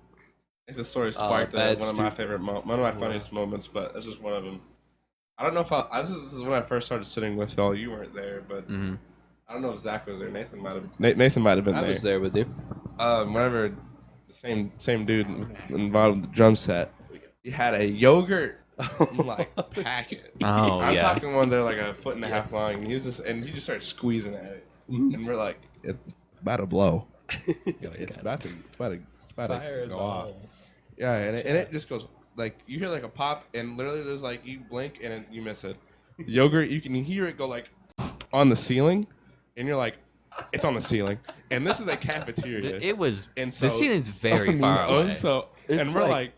The story sparked bad one of my stew. favorite, one of my funniest moments, but this is one of them. I don't know if this is when I first started sitting with y'all. You weren't there, but Mm-hmm. I don't know if Zach was there. Nathan might have. Nathan might have been I there. was there with you. Whenever the same dude involved with the drum set, he had a yogurt like packet. Oh, I'm yeah. talking one they're like a foot and a half long. And he just started squeezing at it, and we're like, it's about to blow. It's about to Fire in go the off. hole. Yeah, and it just goes like you hear like a pop, and literally there's like you blink and you miss it. Yogurt, you can hear it go like on the ceiling, and you're like, it's on the ceiling. And this is a cafeteria. It was. And so- the ceiling's very far Oh, away. so It's and we're like-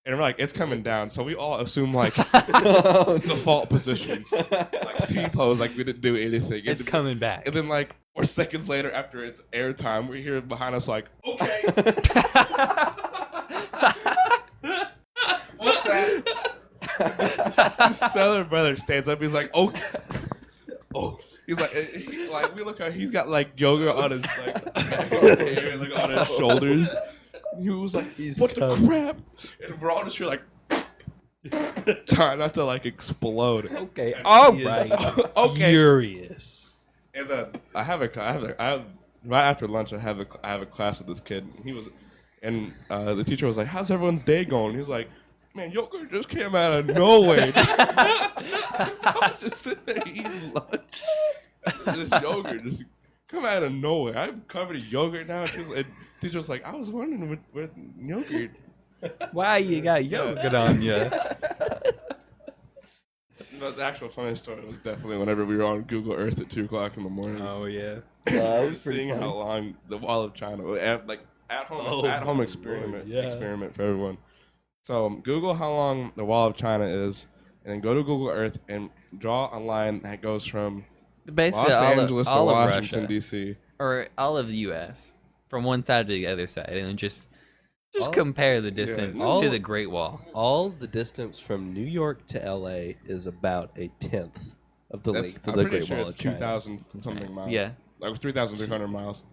like it's coming down. So we all assume like default positions, like T-pose, like we didn't do anything. It's coming back. And then like 4 seconds later, after it's airtime, we hear behind us like, okay. What's that? This Southern brother stands up. He's like, okay. Oh. He's like, we look at. He's got like yoga on his like, hair, like on his shoulders. He was like, what the crap? And we're all just here like, trying not to like explode. Okay, All he is right. Okay. furious. And then I have right after lunch I have a class with this kid. And the teacher was like, "How's everyone's day going?" He was like, "Man, yogurt just came out of nowhere." I was just sitting there eating lunch. This yogurt just come out of nowhere. I'm covered in yogurt now. And the teacher was like, "I was wondering what yogurt." Why you got yogurt on you? But the actual funny story was definitely whenever we were on Google Earth at 2:00 in the morning. Oh yeah. That was pretty Seeing funny. how long the Wall of China, like at home Oh, experiment Lord, yeah. experiment for everyone. So Google how long the Wall of China is, and then go to Google Earth and draw a line that goes from Basically, Los all Angeles of, all to of Washington Russia, D.C. or all of the U.S. from one side to the other side, and then just All- compare the distance All- to the Great Wall. All the distance from New York to LA is about a tenth of the length of I'm the pretty Great sure Wall it's of China. 2,000 something miles. Yeah. like 3,300 miles.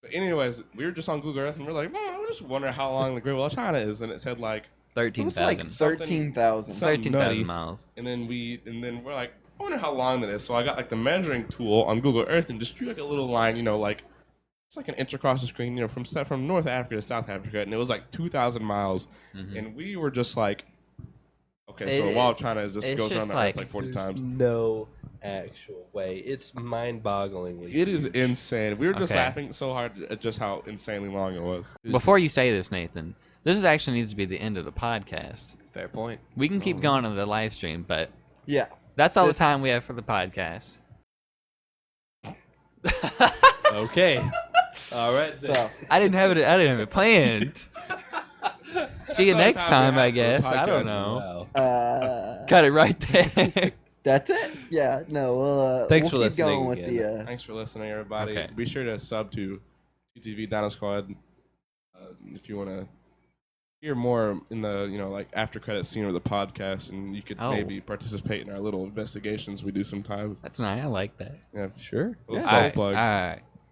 But anyways, we were just on Google Earth and we're like, we just wonder how long the Great Wall of China is, and it said like, It was like 13,000. 13,000. Something 13,000 nutty. miles. and then we're like, I wonder how long that is. So I got like the measuring tool on Google Earth and just drew like a little line, like it's like an inch across the screen, from North Africa to South Africa, and it was like 2,000 miles, Mhm. and we were just like, okay, so the Wall of China is just it's goes around just the like- Earth like 40 There's times. no actual way. It's mind-bogglingly. It is huge. insane. We were just Okay. laughing so hard at just how insanely long it was. Before you say this, Nathan, this is actually needs to be the end of the podcast. Fair point. We can keep going on the live stream, but Yeah. that's all This- the time we have for the podcast. Okay. All right. Then. So I didn't have it planned. See you That's next all the time, we I have guess. for the I don't podcast. know. Wow. Cut it right there. That's it. Yeah. No. Thanks We'll for keep going listening with again. the. Thanks for listening, everybody. Okay. Be sure to sub to TTV Dino Squad if you want to hear more in the like after credit scene of the podcast, and you could Oh. maybe participate in our little investigations we do sometimes. That's nice. I like that. Yeah, Sure. little Yeah. self plug. All right.